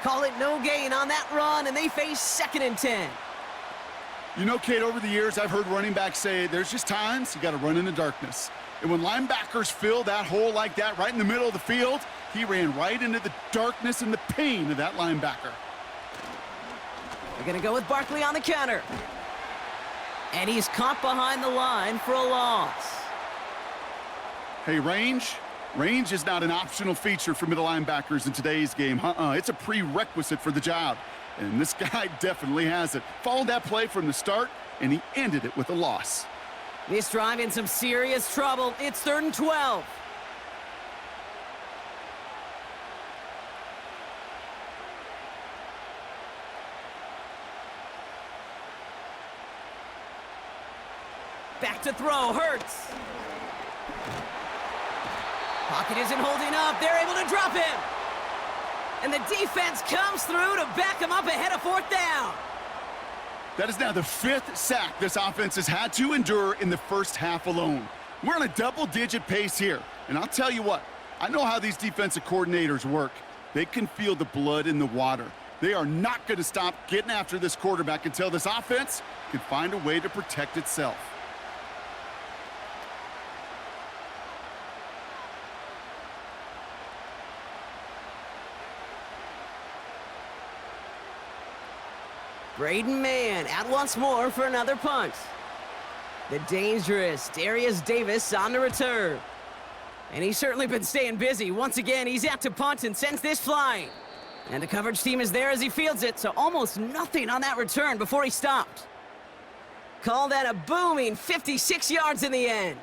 Call it no gain on that run, and they face 2nd and 10. You know, Kate, over the years, I've heard running backs say there's just times you got to run in the darkness. And when linebackers fill that hole like that right in the middle of the field, he ran right into the darkness and the pain of that linebacker. They're going to go with Barkley on the counter. And he's caught behind the line for a loss. Hey, range is not an optional feature for middle linebackers in today's game. It's a prerequisite for the job. And this guy definitely has it. Followed that play from the start, and he ended it with a loss. This drive in some serious trouble. It's 3rd and 12. Back to throw, Hurts. Pocket isn't holding up. They're able to drop him. And the defense comes through to back him up ahead of 4th down. That is now the 5th sack this offense has had to endure in the first half alone. We're on a double-digit pace here. And I'll tell you what, I know how these defensive coordinators work. They can feel the blood in the water. They are not going to stop getting after this quarterback until this offense can find a way to protect itself. Braden Mann out once more for another punt. The dangerous Darius Davis on the return. And he's certainly been staying busy. Once again, he's out to punt and sends this flying. And the coverage team is there as he fields it, so almost nothing on that return before he stopped. Call that a booming 56 yards in the end.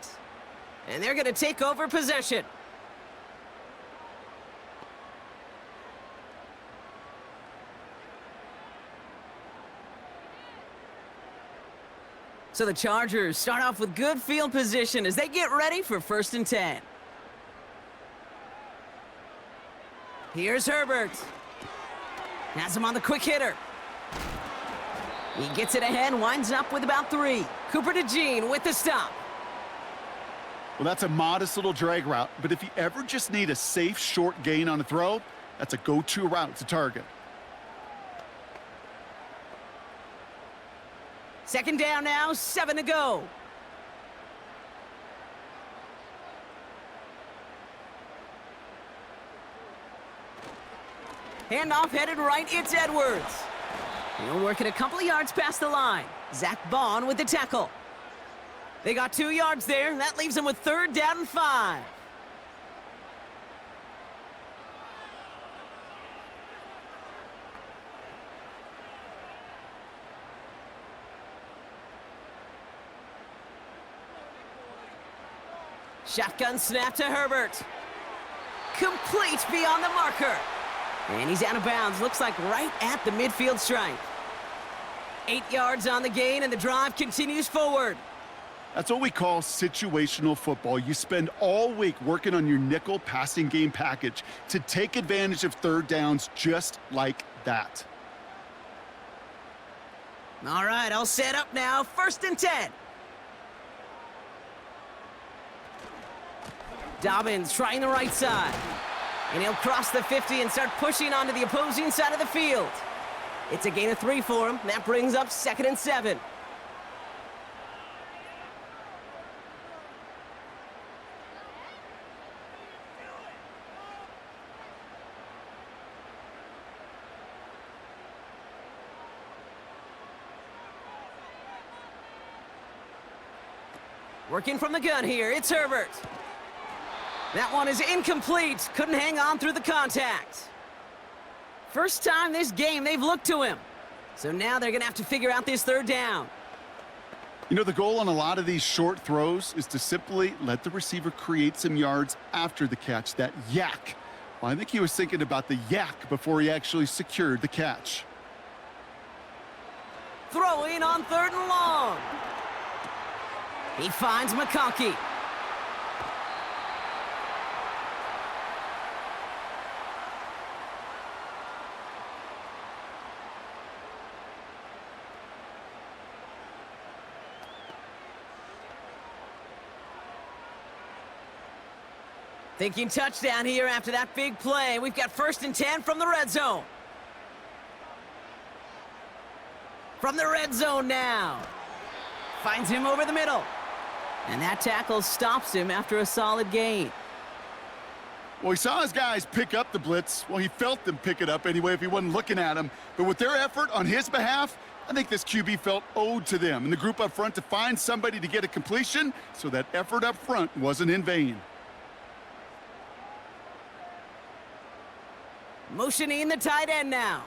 And they're going to take over possession. So the Chargers start off with good field position as they get ready for 1st and 10. Here's Herbert. Has him on the quick hitter. He gets it ahead, winds up with about 3. Cooper DeJean with the stop. Well, that's a modest little drag route, but if you ever just need a safe short gain on a throw, that's a go-to route to target. 2nd down now, 7 to go. Handoff headed right, it's Edwards. He'll work it a couple of yards past the line. Zach Bond with the tackle. They got 2 yards there. That leaves them with 3rd down and 5. Shotgun snap to Herbert. Complete beyond the marker. And he's out of bounds. Looks like right at the midfield stripe. 8 yards on the gain, and the drive continues forward. That's what we call situational football. You spend all week working on your nickel passing game package to take advantage of third downs just like that. All right, all set up now. 1st and 10. Dobbins trying the right side. And he'll cross the 50 and start pushing onto the opposing side of the field. It's a gain of 3 for him. That brings up 2nd and 7. Working from the gun here, it's Herbert. That one is incomplete. Couldn't hang on through the contact. First time this game they've looked to him. So now they're going to have to figure out this 3rd down. You know, the goal on a lot of these short throws is to simply let the receiver create some yards after the catch, that yak. Well, I think he was thinking about the yak before he actually secured the catch. Throwing on 3rd and long. He finds McConkey. Thinking touchdown here after that big play. We've got 1st and 10 from the red zone. From the red zone now. Finds him over the middle. And that tackle stops him after a solid gain. Well, he saw his guys pick up the blitz. Well, he felt them pick it up anyway if he wasn't looking at him. But with their effort on his behalf, I think this QB felt owed to them and the group up front to find somebody to get a completion, so that effort up front wasn't in vain. Motioning the tight end now.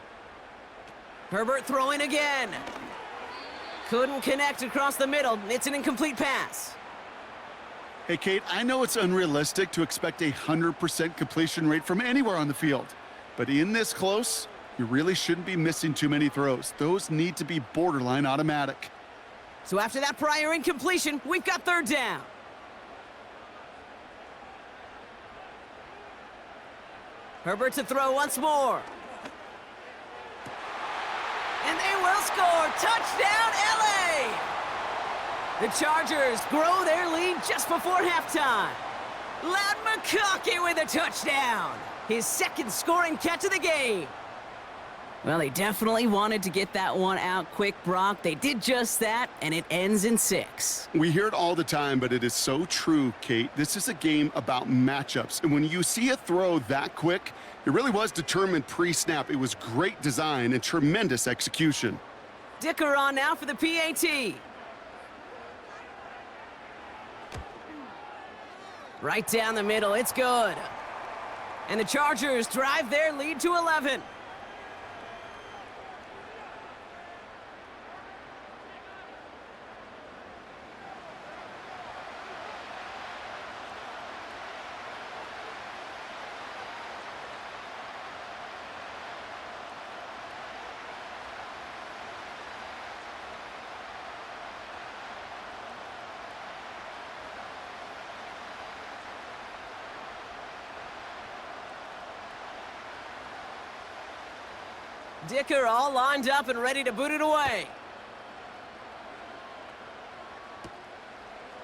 Herbert throwing again. Couldn't connect across the middle. It's an incomplete pass. Hey, Kate, I know it's unrealistic to expect a 100% completion rate from anywhere on the field. But in this close, you really shouldn't be missing too many throws. Those need to be borderline automatic. So after that prior incompletion, we've got 3rd down. Herbert to throw once more. And they will score. Touchdown, LA! The Chargers grow their lead just before halftime. Loud McConkey with a touchdown. His 2nd scoring catch of the game. Well, they definitely wanted to get that one out quick, Brock. They did just that, and it ends in 6. We hear it all the time, but it is so true, Kate. This is a game about matchups. And when you see a throw that quick, it really was determined pre-snap. It was great design and tremendous execution. Dicker on now for the PAT. Right down the middle, it's good. And the Chargers drive their lead to 11. Dicker all lined up and ready to boot it away.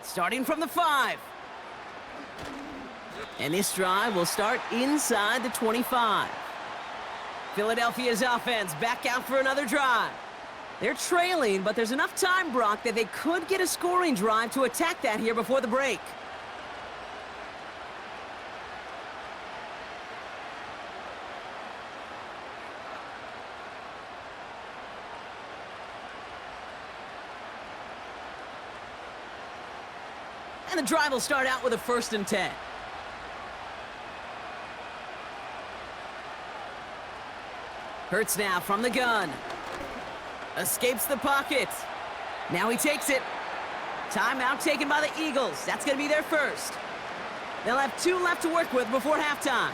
Starting from the 5. And this drive will start inside the 25. Philadelphia's offense back out for another drive. They're trailing, but there's enough time, Brock, that they could get a scoring drive to attack that here before the break. And the drive will start out with a 1st and 10. Hurts now from the gun. Escapes the pocket. Now he takes it. Timeout taken by the Eagles. That's going to be their first. They'll have 2 left to work with before halftime.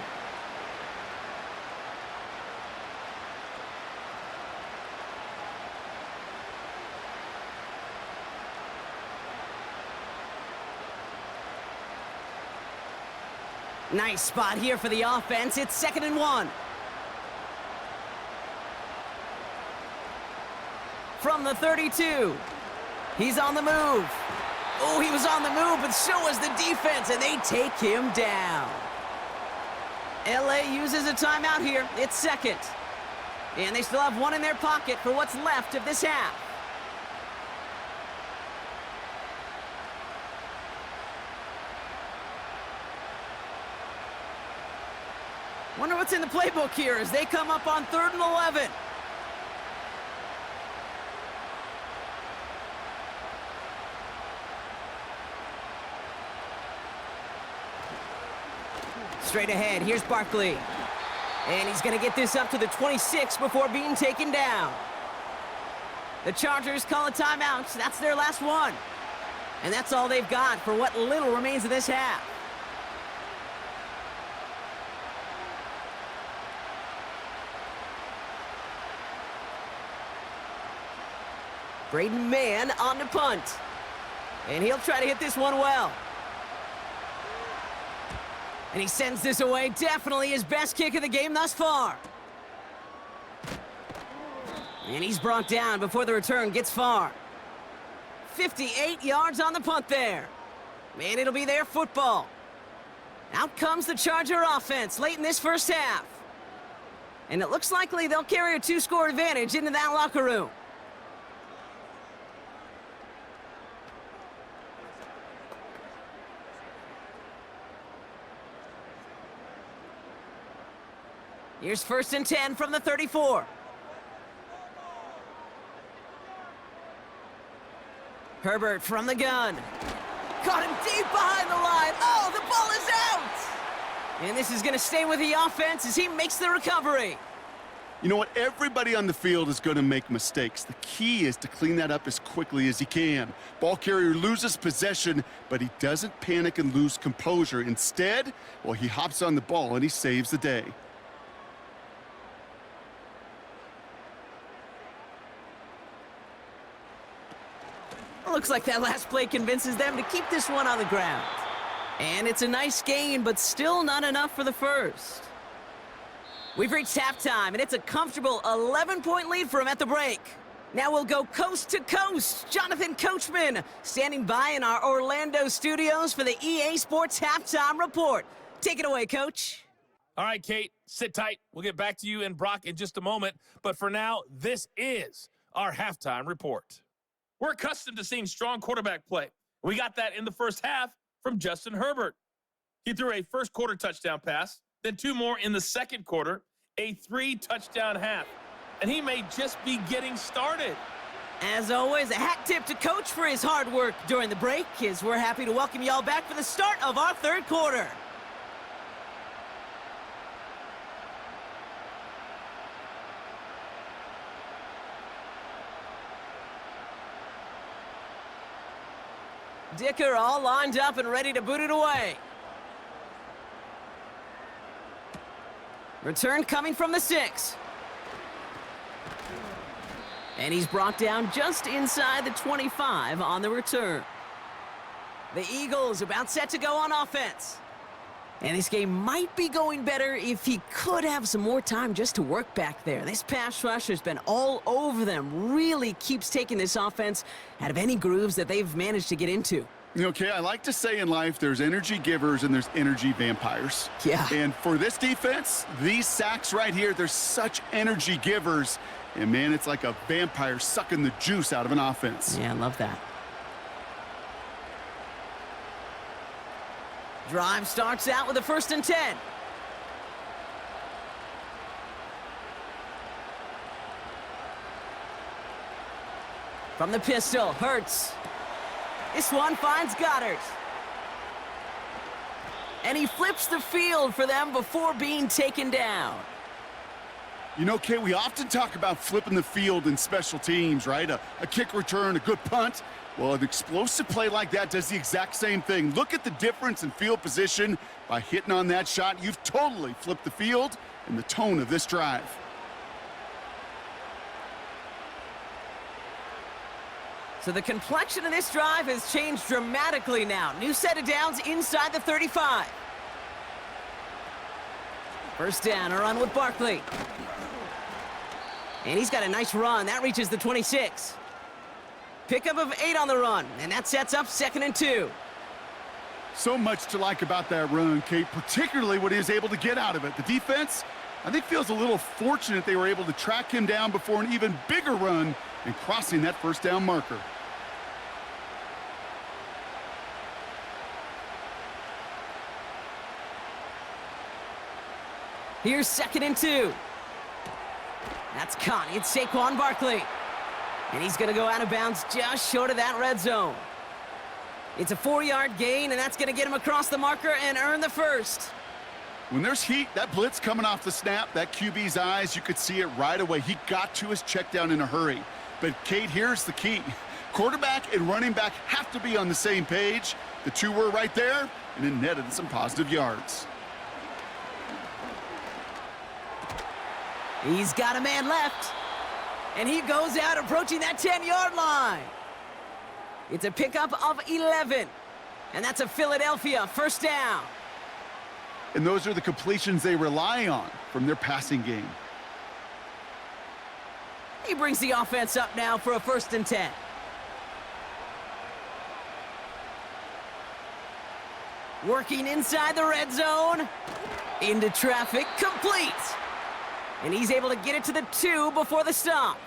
Nice spot here for the offense. It's 2nd and 1. From the 32. He's on the move. Oh, he was on the move, but so was the defense, and they take him down. LA uses a timeout here. It's 2nd. And they still have one in their pocket for what's left of this half. Wonder what's in the playbook here as they come up on 3rd and 11. Straight ahead, here's Barkley. And he's going to get this up to the 26 before being taken down. The Chargers call a timeout. That's their last one. And that's all they've got for what little remains of this half. Braden Mann on the punt. And he'll try to hit this one well. And he sends this away. Definitely his best kick of the game thus far. And he's brought down before the return gets far. 58 yards on the punt there. And it'll be their football. Out comes the Charger offense late in this first half. And it looks likely they'll carry a 2-score advantage into that locker room. Here's 1st and 10 from the 34. Herbert from the gun. Caught him deep behind the line. Oh, the ball is out! And this is going to stay with the offense as he makes the recovery. You know what? Everybody on the field is going to make mistakes. The key is to clean that up as quickly as he can. Ball carrier loses possession, but he doesn't panic and lose composure. Instead, well, he hops on the ball and he saves the day. Looks like that last play convinces them to keep this one on the ground. And it's a nice gain, but still not enough for the first. We've reached halftime, and it's a comfortable 11-point lead for him at the break. Now we'll go coast to coast. Jonathan Coachman standing by in our Orlando studios for the EA Sports Halftime Report. Take it away, Coach. All right, Kate, sit tight. We'll get back to you and Brock in just a moment. But for now, this is our halftime report. We're accustomed to seeing strong quarterback play. We got that in the first half from Justin Herbert. He threw a first-quarter touchdown pass, then 2 more in the second quarter, a 3-touchdown half. And he may just be getting started. As always, a hat tip to Coach for his hard work during the break, as we're happy to welcome y'all back for the start of our 3rd quarter. Dicker all lined up and ready to boot it away. Return coming from the 6. And he's brought down just inside the 25 on the return. The Eagles about set to go on offense. And this game might be going better if he could have some more time just to work back there. This pass rush has been all over them. Really keeps taking this offense out of any grooves that they've managed to get into. Okay, I like to say in life there's energy givers and there's energy vampires. Yeah. And for this defense, these sacks right here, they're such energy givers. And, man, it's like a vampire sucking the juice out of an offense. Yeah, I love that. Drive starts out with a 1st and 10. From the pistol, Hurts. This one finds Goddard. And he flips the field for them before being taken down. You know, Kay, we often talk about flipping the field in special teams, right? A kick return, a good punt. Well, an explosive play like that does the exact same thing. Look at the difference in field position. By hitting on that shot, you've totally flipped the field and the tone of this drive. So the complexion of this drive has changed dramatically now. New set of downs inside the 35. First down, a run with Barkley. And he's got a nice run. That reaches the 26. Pickup of 8 on the run, and that sets up 2nd and 2. So much to like about that run, Kate, particularly what he was able to get out of it. The defense, I think, feels a little fortunate they were able to track him down before an even bigger run and crossing that first down marker. Here's 2nd and 2. That's Connie. It's Saquon Barkley. And he's going to go out of bounds just short of that red zone. It's a 4-yard gain, and that's going to get him across the marker and earn the first. When there's heat, that blitz coming off the snap, that QB's eyes, you could see it right away. He got to his check down in a hurry. But, Kate, here's the key. Quarterback and running back have to be on the same page. The two were right there, and it netted some positive yards. He's got a man left. And he goes out approaching that 10-yard line. It's a pickup of 11. And that's a Philadelphia first down. And those are the completions they rely on from their passing game. He brings the offense up now for a 1st and 10. Working inside the red zone. Into traffic, complete. And he's able to get it to the 2 before the stop.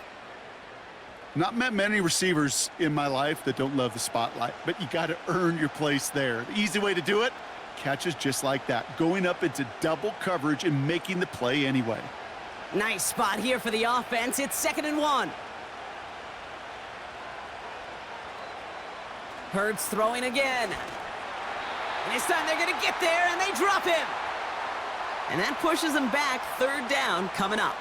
Not met many receivers in my life that don't love the spotlight, but you got to earn your place there. The easy way to do it, catches just like that, going up into double coverage and making the play anyway. Nice spot here for the offense. It's 2nd and 1. Hurts throwing again. And this time they're going to get there, and they drop him. And that pushes them back. 3rd down coming up.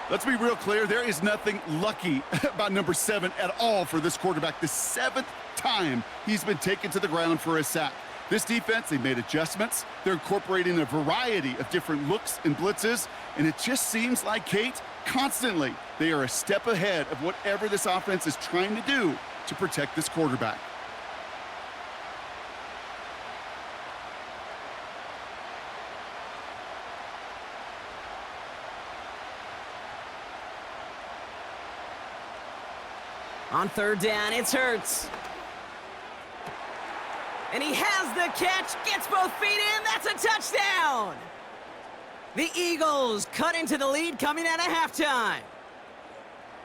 Let's be real clear. There is nothing lucky about number 7 at all for this quarterback. The 7th time he's been taken to the ground for a sack. This defense, they made adjustments. They're incorporating a variety of different looks and blitzes. And it just seems like, Kate, constantly they are a step ahead of whatever this offense is trying to do to protect this quarterback. On 3rd down, it's Hurts. And he has the catch, gets both feet in, that's a touchdown! The Eagles cut into the lead coming out of halftime.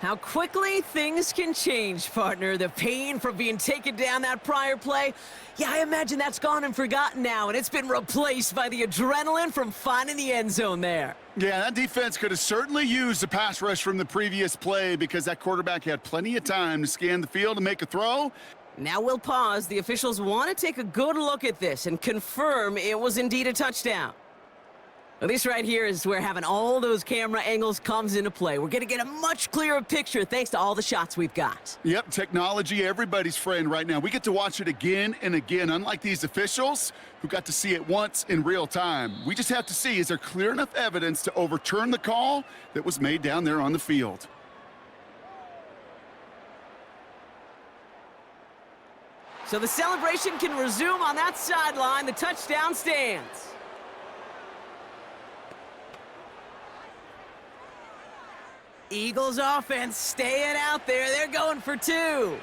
How quickly things can change, partner. The pain from being taken down that prior play, yeah, I imagine that's gone and forgotten now, and it's been replaced by the adrenaline from finding the end zone there. Yeah, that defense could have certainly used a pass rush from the previous play because that quarterback had plenty of time to scan the field and make a throw. Now we'll pause. The officials want to take a good look at this and confirm it was indeed a touchdown. Well, this right here is where having all those camera angles comes into play. We're going to get a much clearer picture thanks to all the shots we've got. Yep, technology, everybody's friend right now. We get to watch it again and again, unlike these officials who got to see it once in real time. We just have to see, is there clear enough evidence to overturn the call that was made down there on the field? So the celebration can resume on that sideline. The touchdown stands. Eagles offense staying out there. They're going for 2.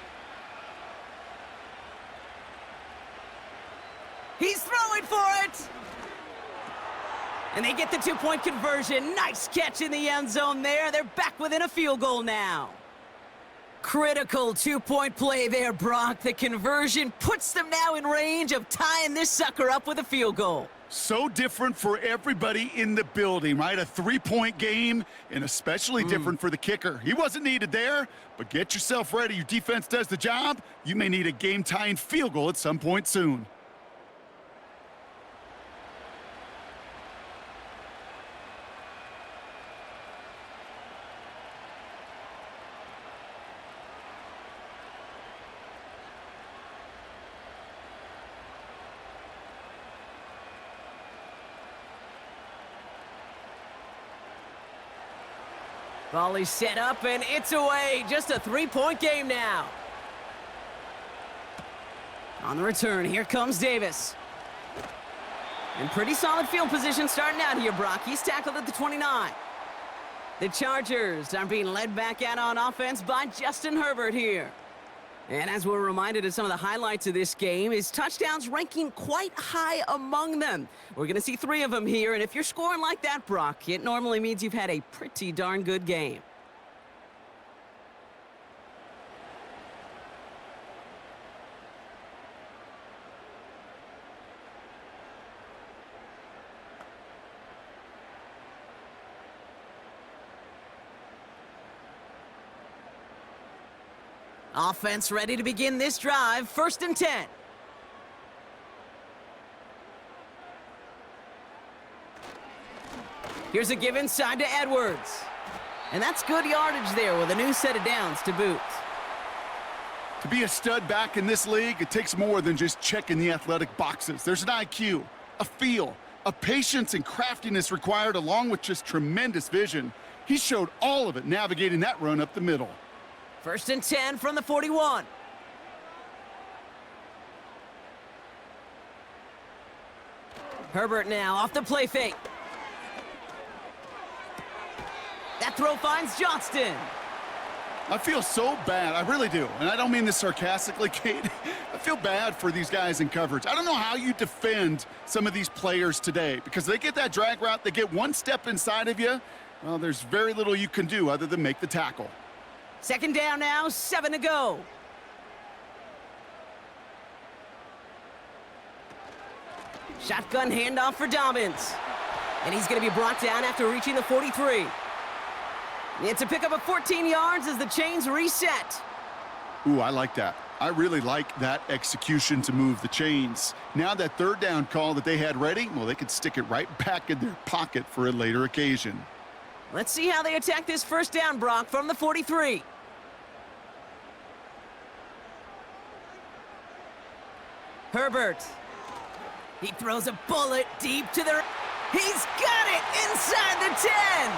He's throwing for it. And they get the 2-point conversion. Nice catch in the end zone there. They're back within a field goal now. Critical 2-point play there, Brock. The conversion puts them now in range of tying this sucker up with a field goal. So different for everybody in the building, right? A 3-point game, and especially different for the kicker. He wasn't needed there, but get yourself ready. Your defense does the job. You may need a game-tying field goal at some point soon. Volley set up, and it's away. Just a 3-point game now. On the return, here comes Davis. And pretty solid field position starting out here, Brock. He's tackled at the 29. The Chargers are being led back out on offense by Justin Herbert here. And as we're reminded of some of the highlights of this game, his touchdowns ranking quite high among them. We're going to see 3 of them here, and if you're scoring like that, Brock, it normally means you've had a pretty darn good game. Offense ready to begin this drive. 1st and 10. Here's a give inside to Edwards. And that's good yardage there with a new set of downs to boot. To be a stud back in this league, it takes more than just checking the athletic boxes. There's an IQ, a feel, a patience and craftiness required along with just tremendous vision. He showed all of it navigating that run up the middle. 1st and 10 from the 41. Herbert now off the play fake. That throw finds Johnston. I feel so bad. I really do. And I don't mean this sarcastically, Kate. I feel bad for these guys in coverage. I don't know how you defend some of these players today because they get that drag route, they get one step inside of you. Well, there's very little you can do other than make the tackle. 2nd down now, 7 to go. Shotgun handoff for Dobbins. And he's going to be brought down after reaching the 43. It's a pickup of 14 yards as the chains reset. Ooh, I like that. I really like that execution to move the chains. Now that 3rd down call that they had ready, well, they could stick it right back in their pocket for a later occasion. Let's see how they attack this 1st down, Brock, from the 43. Herbert. He throws a bullet deep to the... He's got it inside the 10.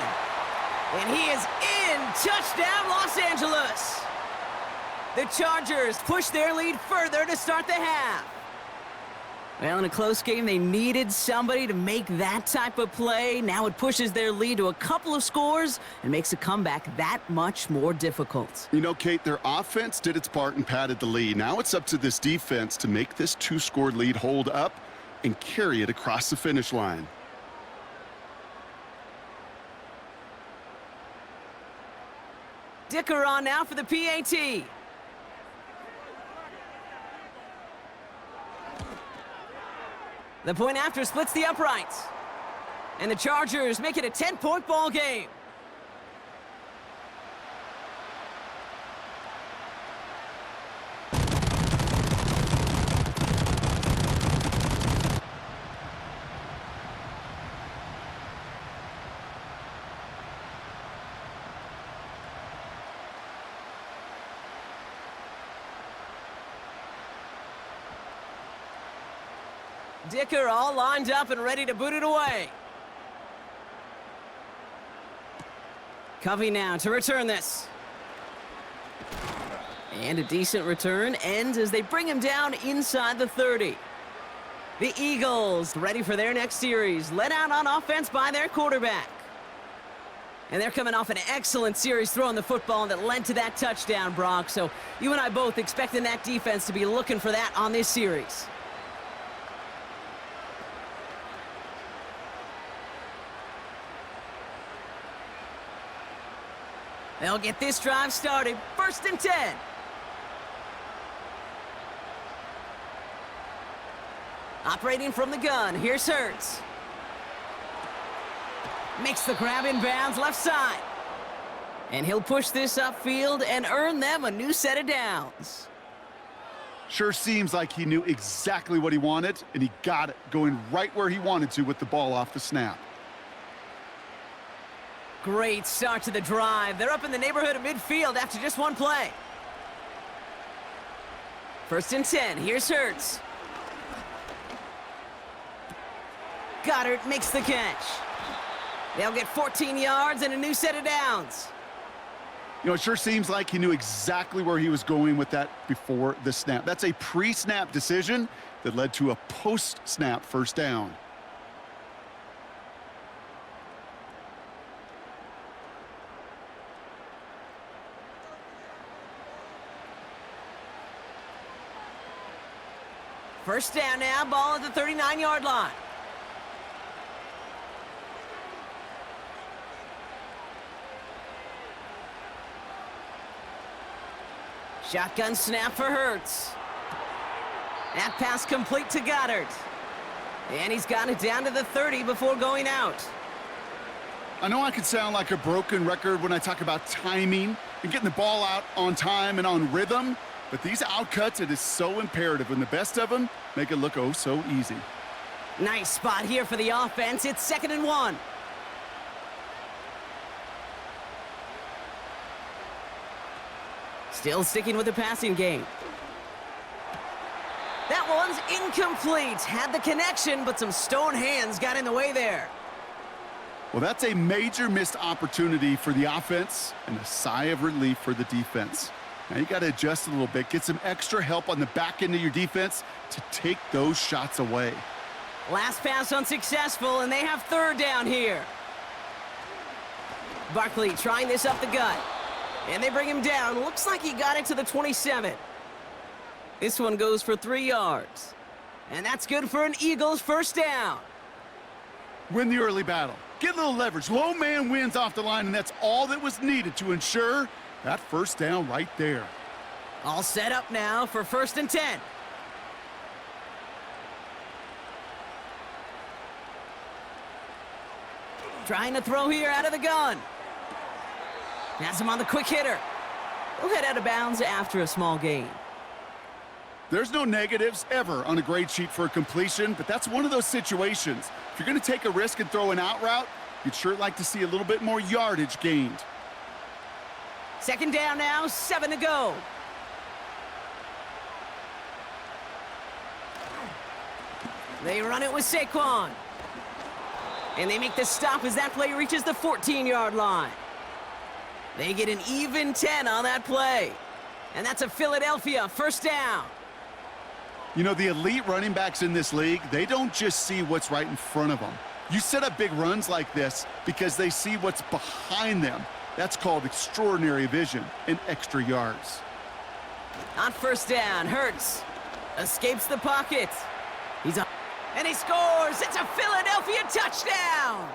And he is in. Touchdown, Los Angeles. The Chargers push their lead further to start the half. Well, in a close game, they needed somebody to make that type of play. Now it pushes their lead to a couple of scores and makes a comeback that much more difficult. You know, Kate, their offense did its part and padded the lead. Now it's up to this defense to make this 2-score lead hold up and carry it across the finish line. Dicker on now for the PAT. The point after splits the uprights. And the Chargers make it a 10-point ball game. Dicker all lined up and ready to boot it away. Covey now to return this. And a decent return ends as they bring him down inside the 30. The Eagles ready for their next series, led out on offense by their quarterback. And they're coming off an excellent series throwing the football that led to that touchdown, Brock. So you and I both expecting that defense to be looking for that on this series. They'll get this drive started. 1st and 10. Operating from the gun, here's Hurts. Makes the grab in bounds left side. And he'll push this upfield and earn them a new set of downs. Sure seems like he knew exactly what he wanted, and he got it, going right where he wanted to with the ball off the snap. Great start to the drive. They're up in the neighborhood of midfield after just one play. 1st and 10. Here's Hurts. Goddard makes the catch. They'll get 14 yards and a new set of downs. You know, it sure seems like he knew exactly where he was going with that before the snap. That's a pre-snap decision that led to a post-snap 1st down. First down now, ball at the 39-yard line. Shotgun snap for Hurts. That pass complete to Goddard. And he's got it down to the 30 before going out. I know I could sound like a broken record when I talk about timing and getting the ball out on time and on rhythm, but these outcuts, it is so imperative, and the best of them make it look oh so easy. Nice spot here for the offense. It's 2nd and 1. Still sticking with the passing game. That one's incomplete. Had the connection, but some stone hands got in the way there. Well, that's a major missed opportunity for the offense and a sigh of relief for the defense. Now you got to adjust a little bit, get some extra help on the back end of your defense to take those shots away. Last pass unsuccessful, and they have 3rd down here. Barkley trying this up the gut. And they bring him down. Looks like he got it to the 27. This one goes for 3 yards. And that's good for an Eagles first down. Win the early battle. Get a little leverage. Low man wins off the line, and that's all that was needed to ensure that first down right there. All set up now for 1st and 10. Trying to throw here out of the gun. Has him on the quick hitter. He'll head out of bounds after a small gain. There's no negatives ever on a grade sheet for a completion, but that's one of those situations. If you're going to take a risk and throw an out route, you'd sure like to see a little bit more yardage gained. 2nd down now, 7 to go. They run it with Saquon. And they make the stop as that play reaches the 14-yard line. They get an even 10 on that play. And that's a Philadelphia first down. You know, the elite running backs in this league, they don't just see what's right in front of them. You set up big runs like this because they see what's behind them. That's called extraordinary vision and extra yards. On first down, Hurts escapes the pocket. He's up, and he scores. It's a Philadelphia touchdown.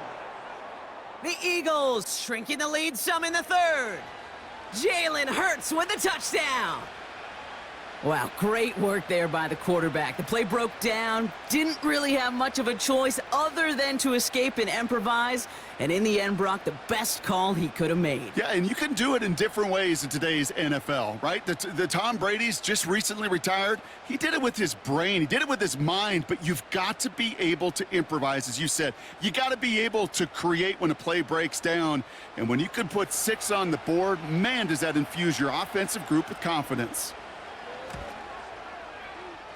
The Eagles shrinking the lead some in the 3rd. Jalen Hurts with the touchdown. Wow, great work there by the quarterback. The play broke down, didn't really have much of a choice other than to escape and improvise, and in the end, Brock, the best call he could have made. Yeah, and you can do it in different ways in today's NFL, right? The Tom Brady's just recently retired. He did it with his brain. He did it with his mind, but you've got to be able to improvise, as you said. You got to be able to create when a play breaks down, and when you can put 6 on the board, man, does that infuse your offensive group with confidence.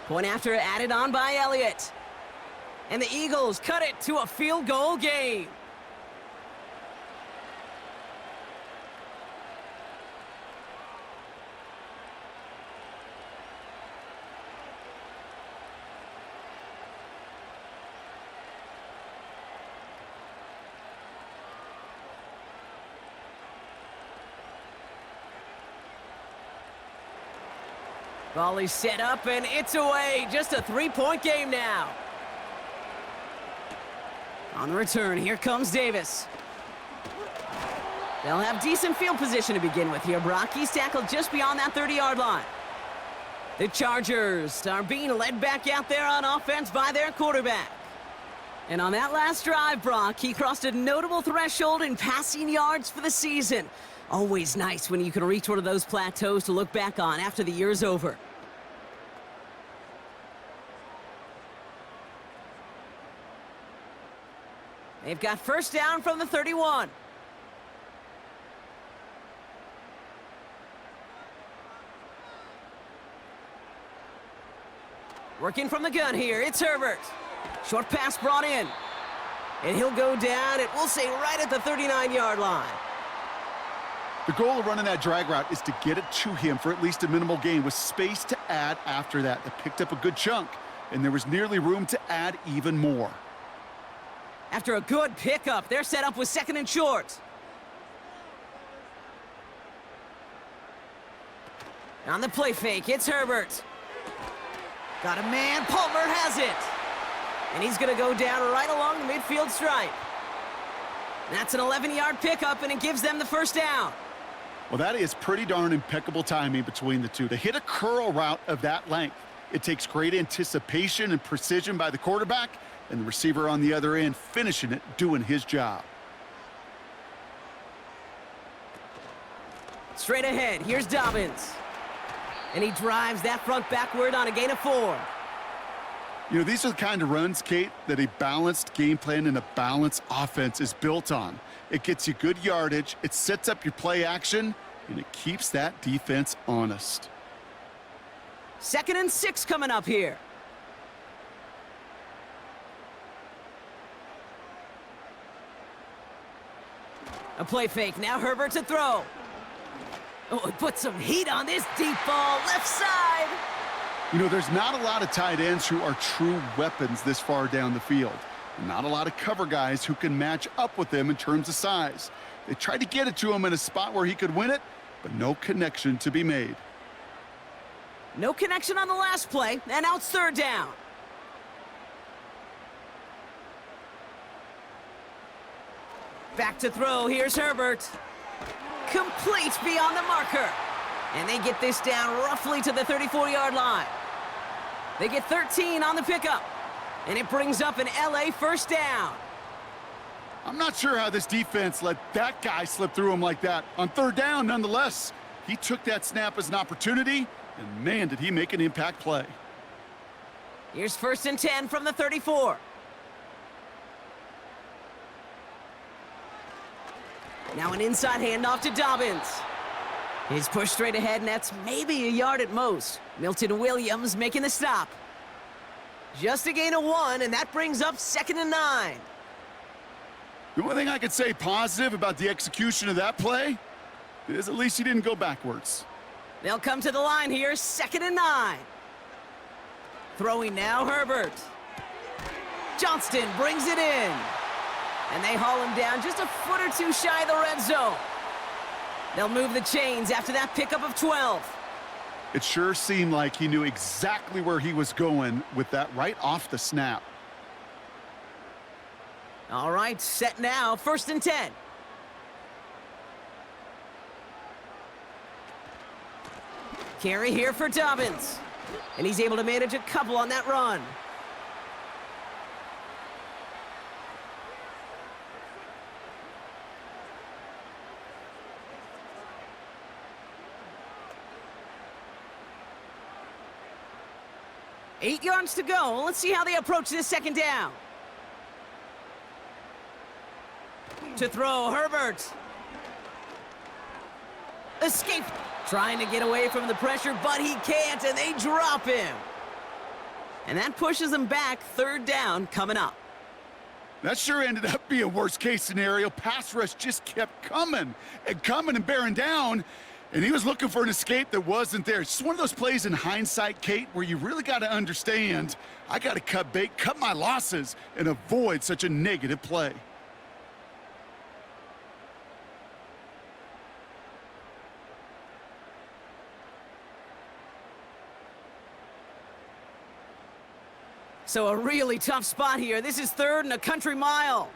Point after added on by Elliott. And the Eagles cut it to a field goal game. Volley set up, and it's away. Just a 3-point game now. On the return, here comes Davis. They'll have decent field position to begin with here, Brock. He's tackled just beyond that 30-yard line. The Chargers are being led back out there on offense by their quarterback. And on that last drive, Brock, he crossed a notable threshold in passing yards for the season. Always nice when you can reach one of those plateaus to look back on after the year's over. They've got first down from the 31. Working from the gun here, it's Herbert. Short pass brought in. And he'll go down, it will say right at the 39-yard line. The goal of running that drag route is to get it to him for at least a minimal gain with space to add after that. They picked up a good chunk, and there was nearly room to add even more. After a good pickup, they're set up with 2nd and short. On the play fake, it's Herbert. Got a man. Palmer has it. And he's going to go down right along the midfield stripe. That's an 11-yard pickup, and it gives them the first down. Well, that is pretty darn impeccable timing between the two. To hit a curl route of that length, it takes great anticipation and precision by the quarterback, and the receiver on the other end finishing it, doing his job. Straight ahead, here's Dobbins. And he drives that front backward on a gain of 4. You know, these are the kind of runs, Kate, that a balanced game plan and a balanced offense is built on. It gets you good yardage, it sets up your play action, and it keeps that defense honest. 2nd and 6 coming up here. A play fake, now Herbert to throw. Oh, it puts some heat on this deep ball, left side. You know, there's not a lot of tight ends who are true weapons this far down the field. Not a lot of cover guys who can match up with them in terms of size. They tried to get it to him in a spot where he could win it, but no connection to be made. No connection on the last play, and now it's 3rd down. Back to throw, here's Herbert. Complete beyond the marker. And they get this down roughly to the 34-yard line. They get 13 on the pickup. And it brings up an LA first down. I'm not sure how this defense let that guy slip through him like that. On 3rd down, nonetheless, he took that snap as an opportunity, and man, did he make an impact play. Here's 1st and 10 from the 34. Now an inside handoff to Dobbins. He's pushed straight ahead, and that's maybe a yard at most. Milton Williams making the stop. Just a gain of 1, and that brings up 2nd and 9. The only thing I could say positive about the execution of that play is at least he didn't go backwards. They'll come to the line here, 2nd and 9. Throwing now, Herbert. Johnston brings it in. And they haul him down just a foot or two shy of the red zone. They'll move the chains after that pickup of 12. It sure seemed like he knew exactly where he was going with that right off the snap. All right, set now, 1st and 10. Carry here for Dobbins. And he's able to manage a couple on that run. Eight yards to go. Let's see how they approach this 2nd down. To throw, Herbert. Escape. Trying to get away from the pressure, but he can't, and they drop him. And that pushes him back. 3rd down coming up. That sure ended up being a worst-case scenario. Pass rush just kept coming and bearing down. And he was looking for an escape that wasn't there. It's just one of those plays in hindsight, Kate, where you really got to understand, I got to cut bait, cut my losses, and avoid such a negative play. So a really tough spot here. This is 3rd and a country mile.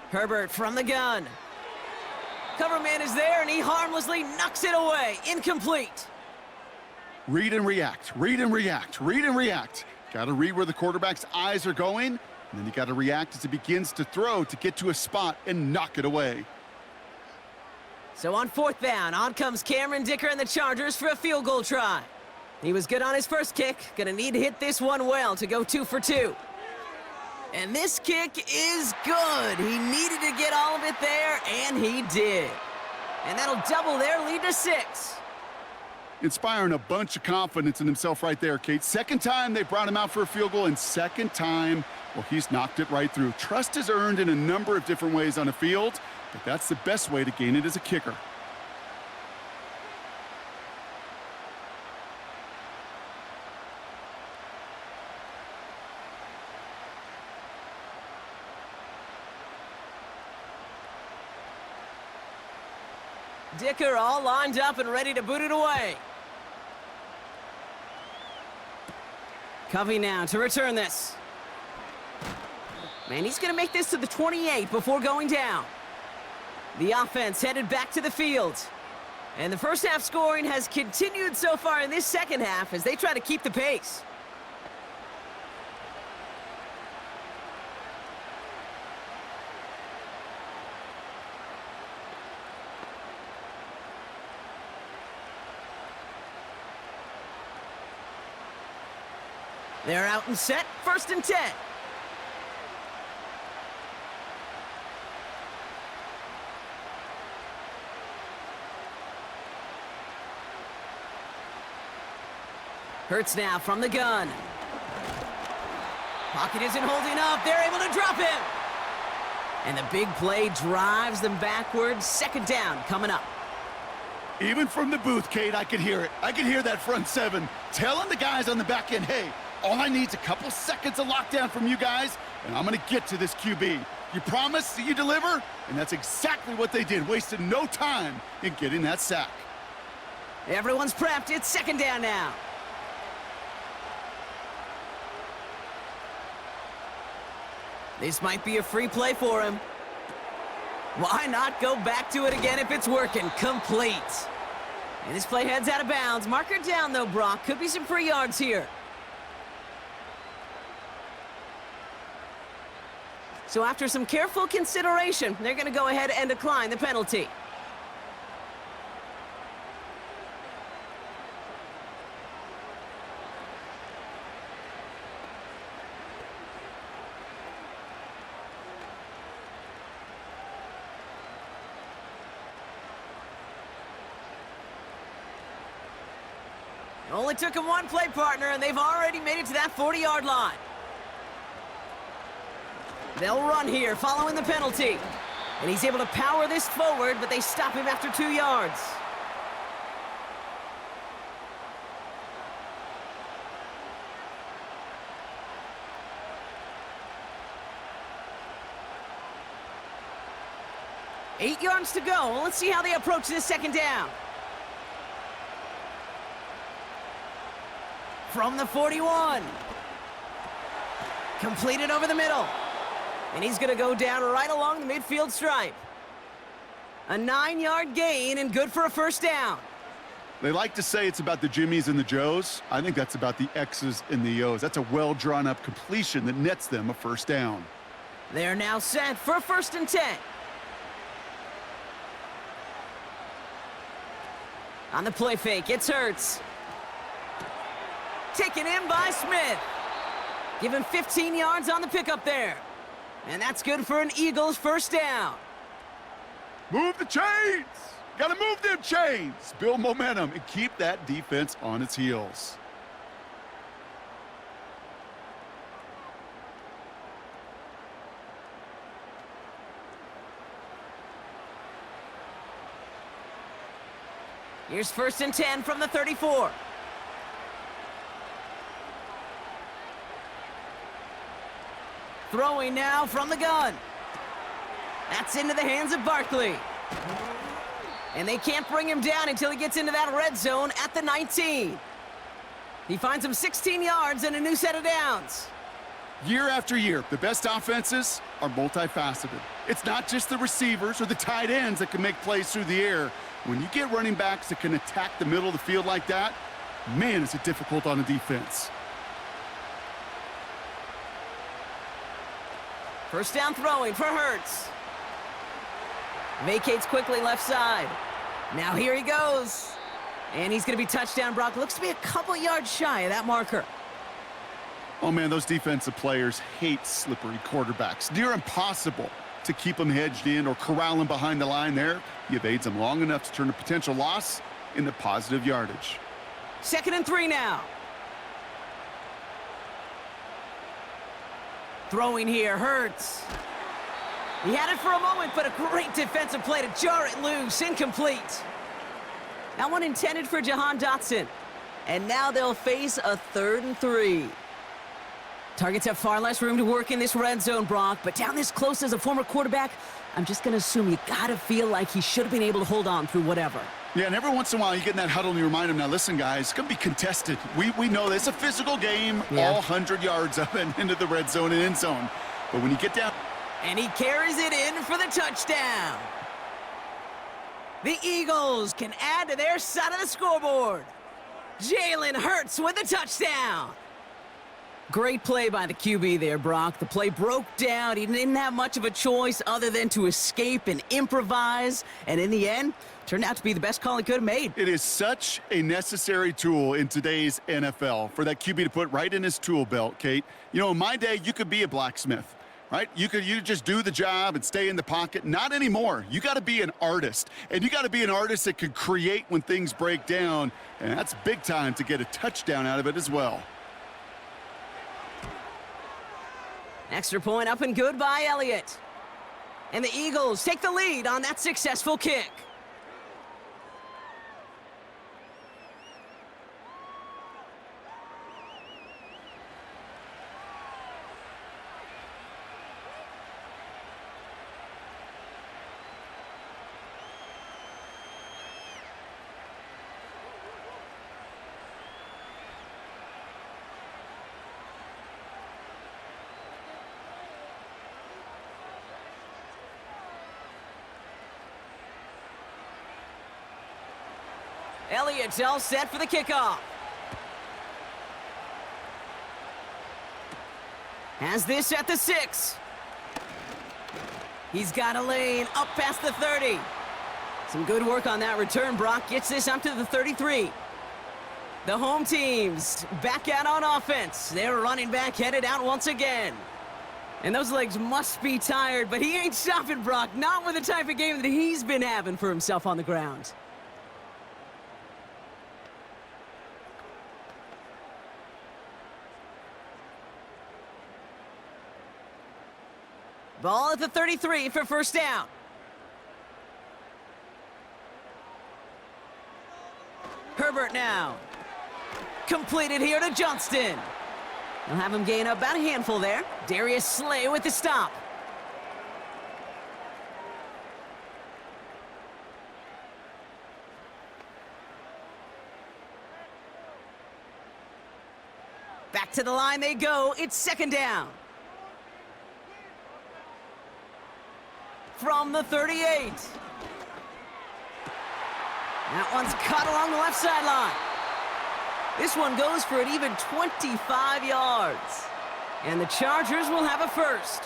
Herbert from the gun. Cover man is there, and he harmlessly knocks it away. Incomplete. Read and react, read and react, read and react. Got to read where the quarterback's eyes are going, and then you got to react as he begins to throw to get to a spot and knock it away. So on 4th down, on comes Cameron Dicker and the Chargers for a field goal try. He was good on his first kick. Gonna need to hit this one well to go 2 for 2. And this kick is good. He needed to get all of it there, and he did. And that'll double their lead to 6. Inspiring a bunch of confidence in himself right there, Kate. 2nd time they brought him out for a field goal, and 2nd time, well, he's knocked it right through. Trust is earned in a number of different ways on a field, but that's the best way to gain it as a kicker. Dicker all lined up and ready to boot it away. Covey now to return this. Man, he's going to make this to the 28 before going down. The offense headed back to the field. And the first half scoring has continued so far in this second half as they try to keep the pace. They're out and set, 1st and 10. Hurts now from the gun. Pocket isn't holding up. They're able to drop him. And the big play drives them backwards. 2nd down coming up. Even from the booth, Kate, I could hear it. I could hear that front 7 telling the guys on the back end, hey, all I need is a couple seconds of lockdown from you guys, and I'm going to get to this QB. You promise that you deliver? And that's exactly what they did, wasted no time in getting that sack. Everyone's prepped. It's 2nd down now. This might be a free play for him. Why not go back to it again if it's working? Complete. And this play heads out of bounds. Marker down, though, Brock. Could be some free yards here. So after some careful consideration, they're going to go ahead and decline the penalty. It only took him one play, partner, and they've already made it to that 40-yard line. They'll run here, following the penalty. And he's able to power this forward, but they stop him after 2 yards. Eight yards to go. Let's see how they approach this 2nd down. From the 41. Completed over the middle. And he's going to go down right along the midfield stripe. A 9-yard gain and good for a 1st down. They like to say it's about the Jimmies and the Joes. I think that's about the X's and the O's. That's a well-drawn-up completion that nets them a 1st down. They're now set for a 1st and 10. On the play fake, it's Hurts. Taken in by Smith. Give him 15 yards on the pickup there. And that's good for an Eagles 1st down. Move the chains! Gotta move them chains! Build momentum and keep that defense on its heels. Here's 1st and 10 from the 34. Throwing now from the gun. That's into the hands of Barkley. And they can't bring him down until he gets into that red zone at the 19. He finds him 16 yards and a new set of downs. Year after year, the best offenses are multifaceted. It's not just the receivers or the tight ends that can make plays through the air. When you get running backs that can attack the middle of the field like that, man, is it difficult on a defense. 1st down throwing for Hurts. Vacates quickly left side. Now here he goes. And he's going to be touchdown, Brock. Looks to be a couple yards shy of that marker. Oh, man, those defensive players hate slippery quarterbacks. Near impossible to keep them hedged in or corral them behind the line there. You evade them long enough to turn a potential loss into positive yardage. 2nd and 3 now. Throwing here, Hurts. He had it for a moment, but a great defensive play to jar it loose. Incomplete. That one intended for Jahan Dotson. And now they'll face a 3rd and 3. Targets have far less room to work in this red zone, Brock, but down this close as a former quarterback, I'm just going to assume you got to feel like he should have been able to hold on through whatever. Yeah, and every once in a while you get in that huddle and you remind him, now listen, guys, it's going to be contested. We know this. It's a physical game, all 100 yards up and into the red zone and end zone. But when you get down... And he carries it in for the touchdown. The Eagles can add to their side of the scoreboard. Jalen Hurts with the touchdown. Great play by the QB there, Brock. The play broke down. He didn't have much of a choice other than to escape and improvise. And in the end, turned out to be the best call he could have made. It is such a necessary tool in today's NFL for that QB to put right in his tool belt, Kate. You know, in my day, you could be a blacksmith, right? You just do the job and stay in the pocket. Not anymore. You got to be an artist. And you got to be an artist that can create when things break down. And that's big time to get a touchdown out of it as well. Extra point up and good by Elliott. And the Eagles take the lead on that successful kick. Elliott's all set for the kickoff. Has this at the 6. He's got a lane up past the 30. Some good work on that return. Brock gets this up to the 33. The home team's back out on offense. Their running back headed out once again. And those legs must be tired, but he ain't stopping, Brock. Not with the type of game that he's been having for himself on the ground. Ball at the 33 for first down. Herbert now. Completed here to Johnston. They'll have him gain about a handful there. Darius Slay with the stop. Back to the line they go. It's second down. From the 38. That one's cut along the left sideline. This one goes for an even 25 yards. And the Chargers will have a first.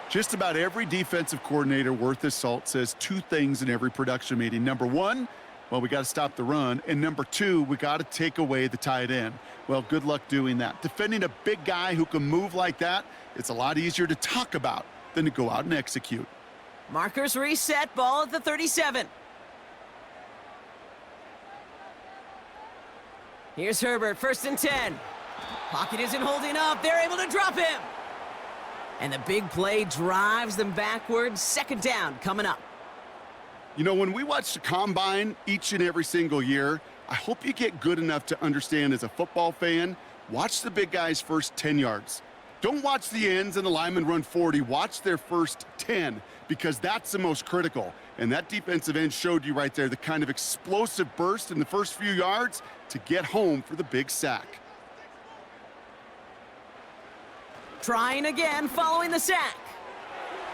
Just about every defensive coordinator worth his salt says two things in every production meeting. Number one, well, we got to stop the run. And number two, we got to take away the tight end. Well, good luck doing that. Defending a big guy who can move like that, it's a lot easier to talk about than to go out and execute. Markers reset, ball at the 37. Here's Herbert, first and 10. Pocket isn't holding up. They're able to drop him. And the big play drives them backwards. Second down coming up. You know, when we watch the combine each and every single year, I hope you get good enough to understand as a football fan, watch the big guys' first 10 yards. Don't watch the ends and the linemen run 40. Watch their first 10 because that's the most critical. And that defensive end showed you right there the kind of explosive burst in the first few yards to get home for the big sack. Trying again following the sack.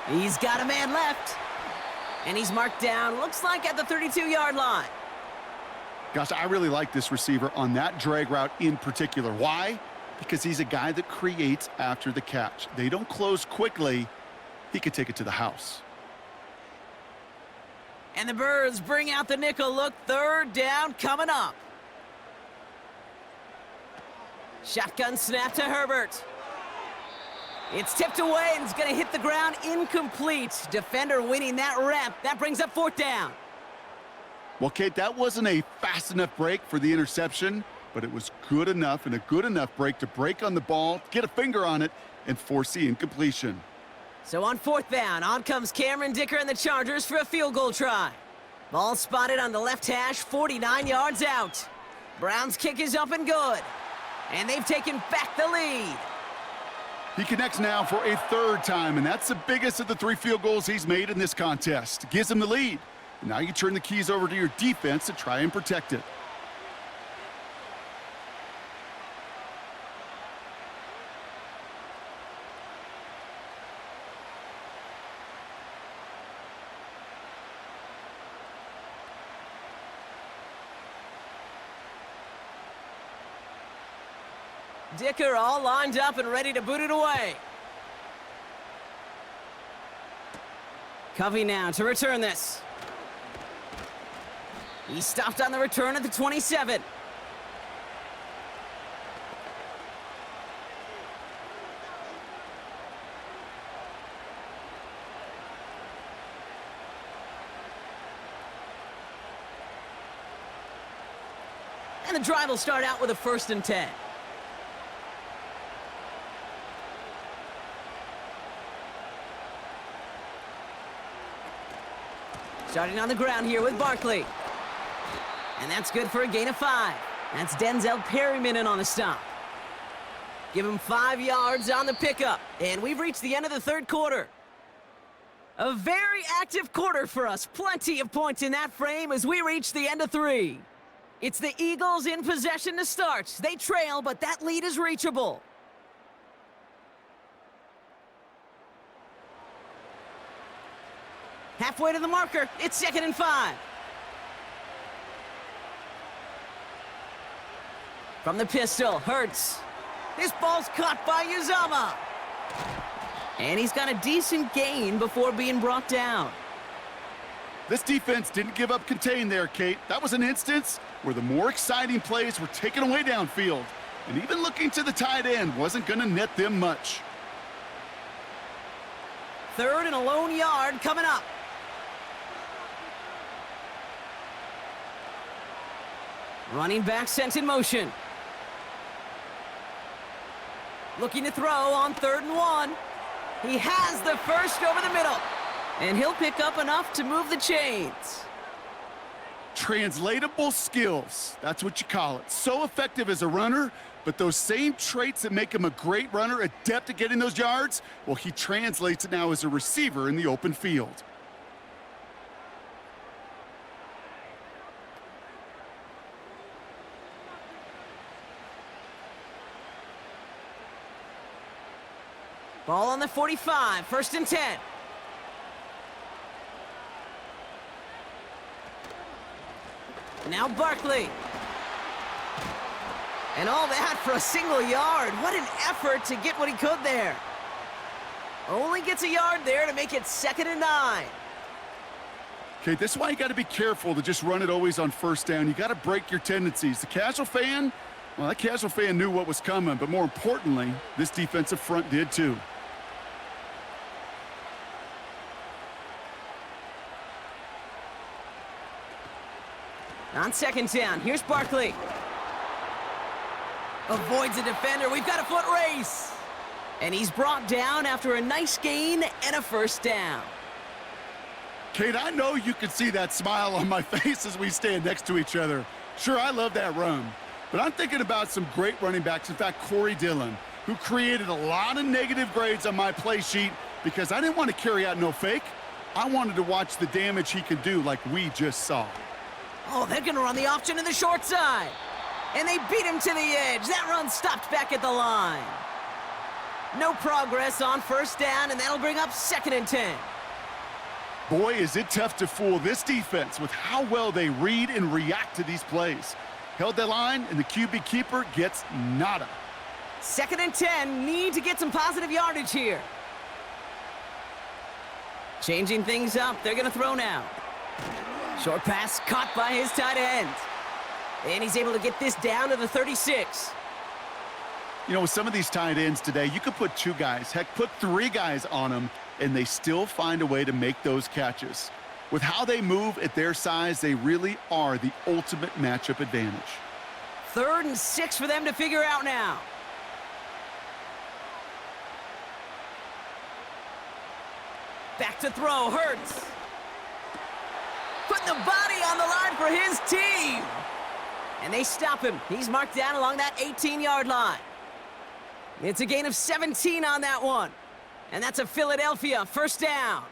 He's got a man left. And he's marked down, looks like at the 32-yard line. Gosh, I really like this receiver on that drag route in particular. Why? Because he's a guy that creates after the catch. They don't close quickly. He could take it to the house. And the Birds bring out the nickel look. Third down coming up. Shotgun snap to Herbert. It's tipped away and it's going to hit the ground incomplete. Defender winning that rep. That brings up fourth down. Well, Kate, that wasn't a fast enough break for the interception, but it was good enough and a good enough break to break on the ball, get a finger on it, and force the incompletion. So on fourth down, on comes Cameron Dicker and the Chargers for a field goal try. Ball spotted on the left hash, 49 yards out. Browns kick is up and good. And they've taken back the lead. He connects now for a third time, and that's the biggest of the 3 field goals he's made in this contest. Gives him the lead. And now you turn the keys over to your defense to try and protect it. Dicker all lined up and ready to boot it away. Covey now to return this. He stopped on the return at the 27. And the drive will start out with a 1st and 10. Starting on the ground here with Barkley. And that's good for a gain of 5. That's Denzel Perryman in on the stop. Give him 5 yards on the pickup. And we've reached the end of the 3rd quarter. A very active quarter for us. Plenty of points in that frame as we reach the end of 3. It's the Eagles in possession to start. They trail, but that lead is reachable. Halfway to the marker. It's 2nd and 5. From the pistol, Hurts. This ball's caught by Uzama. And he's got a decent gain before being brought down. This defense didn't give up contain there, Kate. That was an instance where the more exciting plays were taken away downfield. And even looking to the tight end wasn't going to net them much. 3rd and a lone yard coming up. Running back sent in motion. Looking to throw on 3rd and 1. He has the first over the middle. And he'll pick up enough to move the chains. Translatable skills. That's what you call it. So effective as a runner, but those same traits that make him a great runner, adept at getting those yards, well, he translates it now as a receiver in the open field. Ball on the 45, 1st and 10. Now Barkley. And all that for a single yard. What an effort to get what he could there. Only gets a yard there to make it 2nd and 9. Okay, this is why you got to be careful to just run it always on 1st down. You got to break your tendencies. The casual fan, well, that casual fan knew what was coming, but more importantly, this defensive front did too. On 2nd down, here's Barkley. Avoids a defender. We've got a foot race. And he's brought down after a nice gain and a 1st down. Kate, I know you can see that smile on my face as we stand next to each other. Sure, I love that run. But I'm thinking about some great running backs. In fact, Corey Dillon, who created a lot of negative grades on my play sheet because I didn't want to carry out no fake. I wanted to watch the damage he could do like we just saw. Oh, they're going to run the option to the short side. And they beat him to the edge. That run stopped back at the line. No progress on 1st down, and that'll bring up 2nd and 10. Boy, is it tough to fool this defense with how well they read and react to these plays. Held that line, and the QB keeper gets nada. 2nd and 10, need to get some positive yardage here. Changing things up, they're going to throw now. Short pass caught by his tight end. And he's able to get this down to the 36. You know, with some of these tight ends today, you could put 2 guys, heck, put 3 guys on them, and they still find a way to make those catches. With how they move at their size, they really are the ultimate matchup advantage. 3rd and 6 for them to figure out now. Back to throw, Hurts. Putting the body on the line for his team. And they stop him. He's marked down along that 18-yard line. It's a gain of 17 on that one. And that's a Philadelphia first down.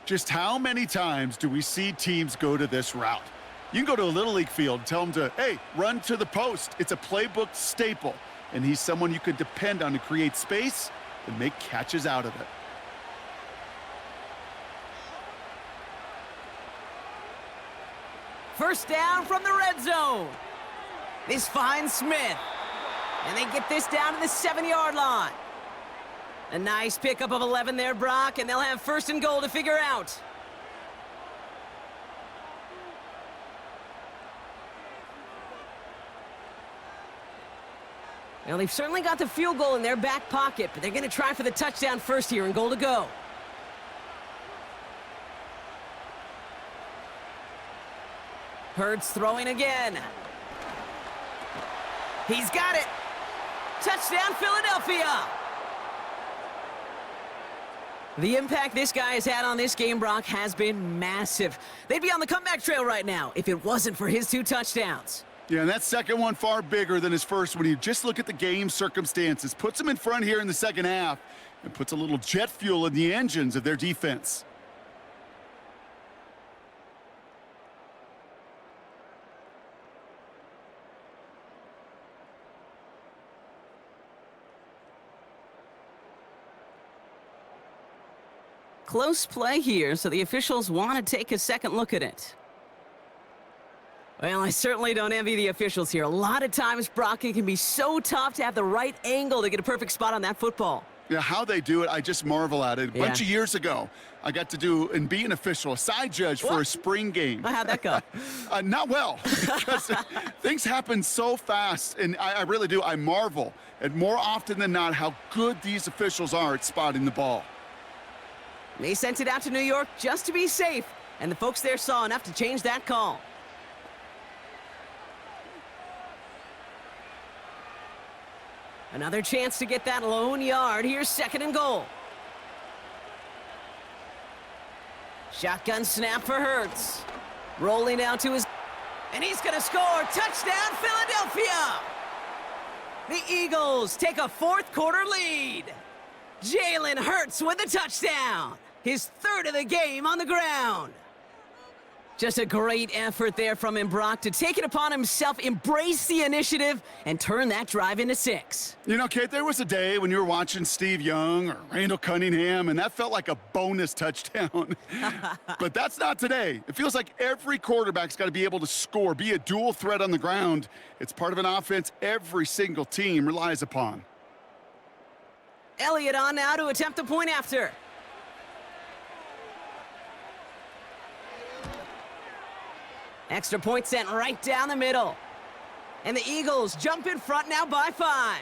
Just how many times do we see teams go to this route? You can go to a Little League field and tell them to, hey, run to the post. It's a playbook staple, and he's someone you could depend on to create space and make catches out of it. First down from the red zone. This finds Smith. And they get this down to the 7-yard line. A nice pickup of 11 there, Brock, and they'll have first and goal to figure out. Well, they've certainly got the field goal in their back pocket, but they're going to try for the touchdown first here and goal to go. Hurts throwing again. He's got it. Touchdown, Philadelphia. The impact this guy has had on this game, Brock, has been massive. They'd be on the comeback trail right now if it wasn't for his 2 touchdowns. Yeah, and that second one far bigger than his first when you just look at the game circumstances. Puts him in front here in the second half and puts a little jet fuel in the engines of their defense. Close play here, so the officials want to take a second look at it. Well, I certainly don't envy the officials here. A lot of times, Brock, it can be so tough to have the right angle to get a perfect spot on that football. Yeah, how they do it, I just marvel at it. A bunch Yeah. of years ago, I got to do and be an official, a side judge for a spring game. How'd that go? Not well, because things happen so fast, and I really do. I marvel at more often than not how good these officials are at spotting the ball. They sent it out to New York just to be safe, and the folks there saw enough to change that call. Another chance to get that lone yard. Here's second and goal. Shotgun snap for Hurts. Rolling out to his... And he's going to score. Touchdown, Philadelphia! The Eagles take a fourth quarter lead. Jalen Hurts with the touchdown. His third of the game on the ground. Just a great effort there from him, Brock, to take it upon himself, embrace the initiative, and turn that drive into 6. You know, Kate, there was a day when you were watching Steve Young or Randall Cunningham, and that felt like a bonus touchdown. But that's not today. It feels like every quarterback's got to be able to score, be a dual threat on the ground. It's part of an offense every single team relies upon. Elliott on now to attempt the point after. Extra point sent right down the middle. And the Eagles jump in front now by 5.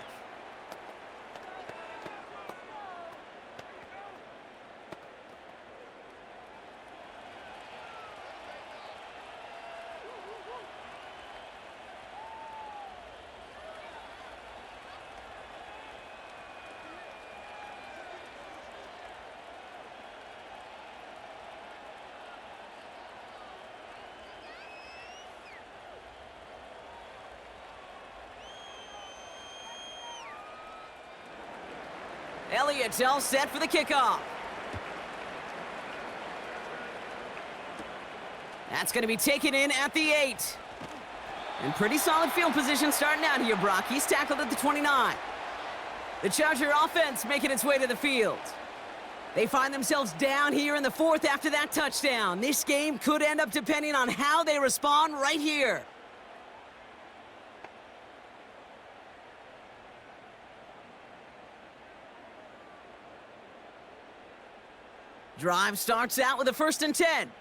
Elliott's all set for the kickoff. That's going to be taken in at the 8. And pretty solid field position starting out here, Brock. He's tackled at the 29. The Charger offense making its way to the field. They find themselves down here in the 4th after that touchdown. This game could end up depending on how they respond right here. Drive starts out with a 1st and 10.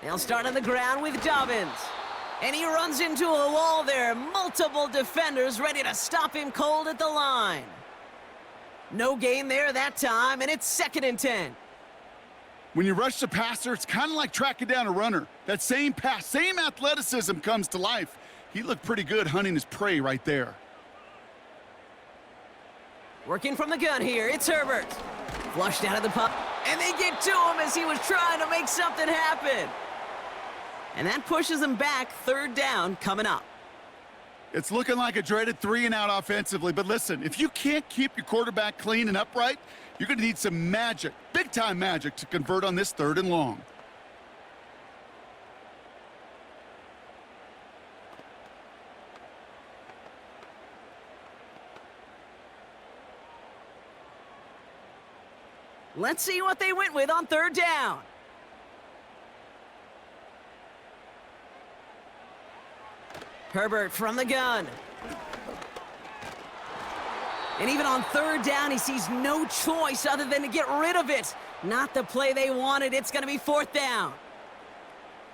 They'll start on the ground with Dobbins. And he runs into a wall there. Multiple defenders ready to stop him cold at the line. No gain there that time, and it's 2nd and 10. When you rush the passer, it's kind of like tracking down a runner. That same pass, same athleticism comes to life. He looked pretty good hunting his prey right there. Working from the gun here, it's Herbert. Flushed out of the puck, and they get to him as he was trying to make something happen. And that pushes them back. Third down coming up. It's looking like a dreaded 3-and-out offensively, but listen, if you can't keep your quarterback clean and upright, you're going to need some magic, big-time magic, to convert on this 3rd and long. Let's see what they went with on 3rd down. Herbert from the gun. And even on 3rd down, he sees no choice other than to get rid of it. Not the play they wanted. It's going to be 4th down.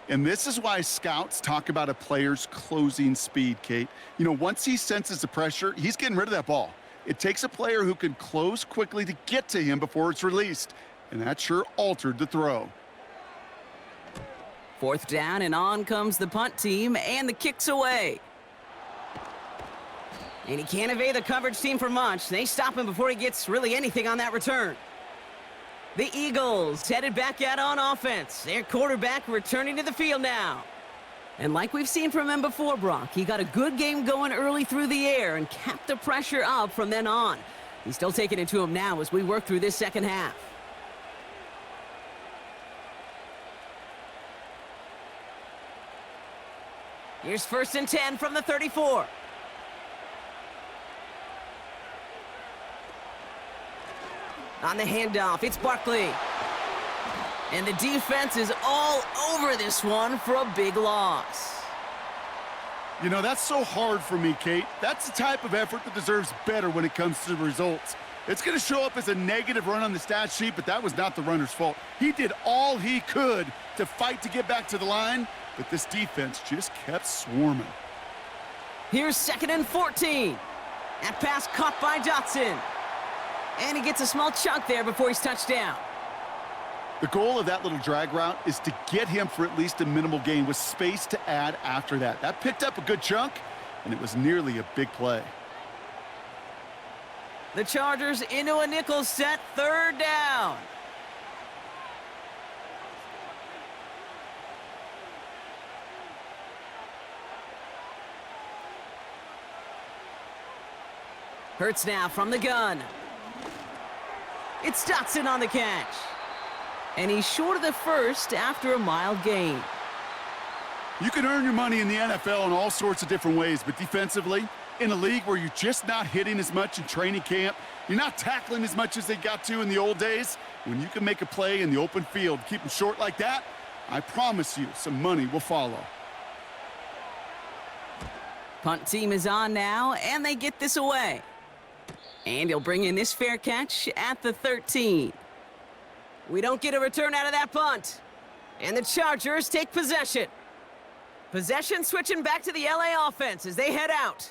And this is why scouts talk about a player's closing speed, Kate. You know, once he senses the pressure, he's getting rid of that ball. It takes a player who can close quickly to get to him before it's released. And that sure altered the throw. 4th down, and on comes the punt team, and the kick's away. And he can't evade the coverage team for much. They stop him before he gets really anything on that return. The Eagles headed back out on offense. Their quarterback returning to the field now. And like we've seen from him before, Brock, he got a good game going early through the air and kept the pressure up from then on. He's still taking it to him now as we work through this second half. Here's 1st and 10 from the 34. On the handoff, it's Barkley. And the defense is all over this one for a big loss. You know, that's so hard for me, Kate. That's the type of effort that deserves better when it comes to the results. It's going to show up as a negative run on the stat sheet, but that was not the runner's fault. He did all he could to fight to get back to the line, but this defense just kept swarming. Here's 2nd and 14. That pass caught by Dotson. And he gets a small chunk there before he's touched down. The goal of that little drag route is to get him for at least a minimal gain with space to add after that. That picked up a good chunk, and it was nearly a big play. The Chargers into a nickel set, 3rd down. Hurts now from the gun. It's Dotson on the catch. And he's short of the first after a mild gain. You can earn your money in the NFL in all sorts of different ways, but defensively, in a league where you're just not hitting as much in training camp, you're not tackling as much as they got to in the old days, when you can make a play in the open field, keep them short like that, I promise you some money will follow. Punt team is on now, and they get this away. And he'll bring in this fair catch at the 13. We don't get a return out of that punt. And the Chargers take possession. Possession switching back to the LA offense as they head out.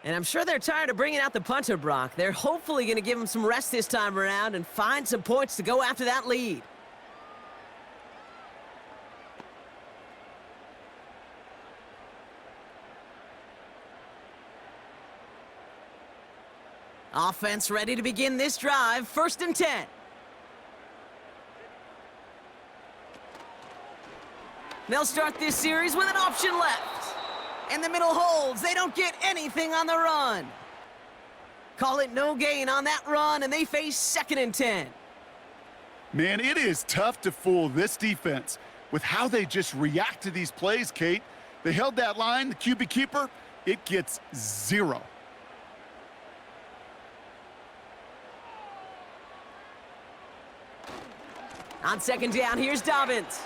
And I'm sure they're tired of bringing out the punter, Brock. They're hopefully going to give him some rest this time around and find some points to go after that lead. Offense ready to begin this drive. 1st and 10. They'll start this series with an option left. And the middle holds. They don't get anything on the run. Call it no gain on that run, and they face 2nd and 10. Man, it is tough to fool this defense with how they just react to these plays, Kate. They held that line, the QB keeper, it gets 0. On 2nd down, here's Dobbins.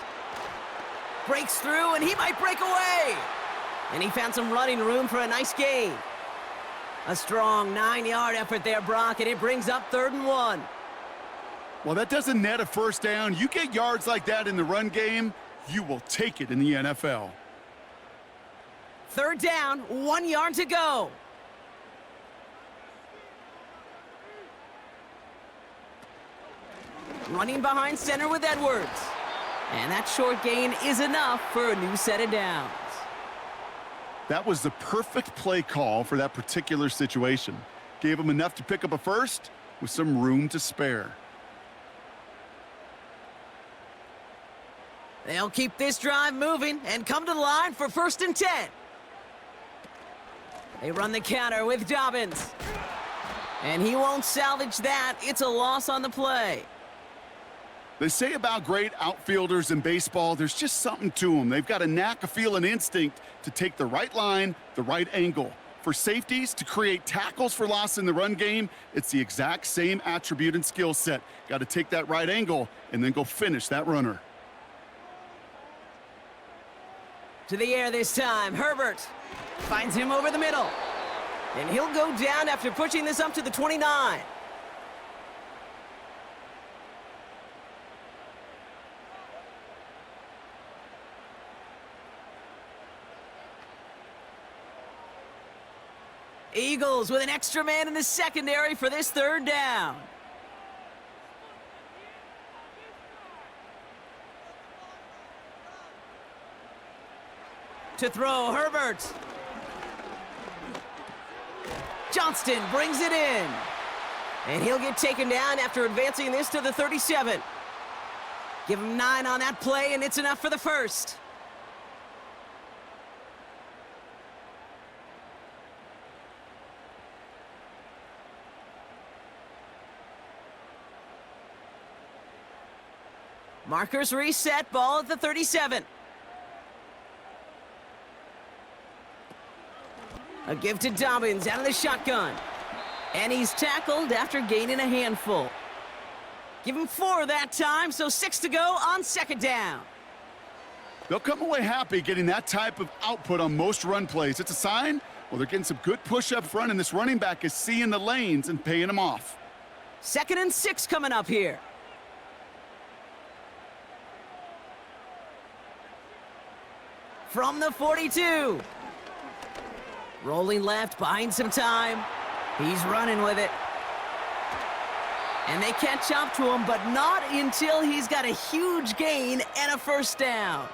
Breaks through, and he might break away. And he found some running room for a nice gain. A strong 9-yard effort there, Brock, and it brings up 3rd and 1. Well, that doesn't net a 1st down. You get yards like that in the run game, you will take it in the NFL. 3rd down, 1 yard to go. Running behind center with Edwards. And that short gain is enough for a new set of downs. That was the perfect play call for that particular situation. Gave him enough to pick up a 1st with some room to spare. They'll keep this drive moving and come to the line for 1st and 10. They run the counter with Dobbins. And he won't salvage that. It's a loss on the play. They say about great outfielders in baseball, there's just something to them. They've got a knack, a feel, and instinct to take the right line, the right angle. For safeties to create tackles for loss in the run game, it's the exact same attribute and skill set. Got to take that right angle and then go finish that runner. To the air this time, Herbert finds him over the middle. And he'll go down after pushing this up to the 29. Eagles with an extra man in the secondary for this 3rd down. To throw, Herbert. Johnston brings it in. And he'll get taken down after advancing this to the 37. Give him 9 on that play, and it's enough for the 1st. Markers reset, ball at the 37. A give to Dobbins out of the shotgun. And he's tackled after gaining a handful. Give him 4 that time, so 6 to go on 2nd down. They'll come away happy getting that type of output on most run plays. It's a sign, well, they're getting some good push up front, and this running back is seeing the lanes and paying them off. 2nd and 6 coming up here. From the 42. Rolling left, buying some time. He's running with it. And they catch up to him, but not until he's got a huge gain and a 1st down.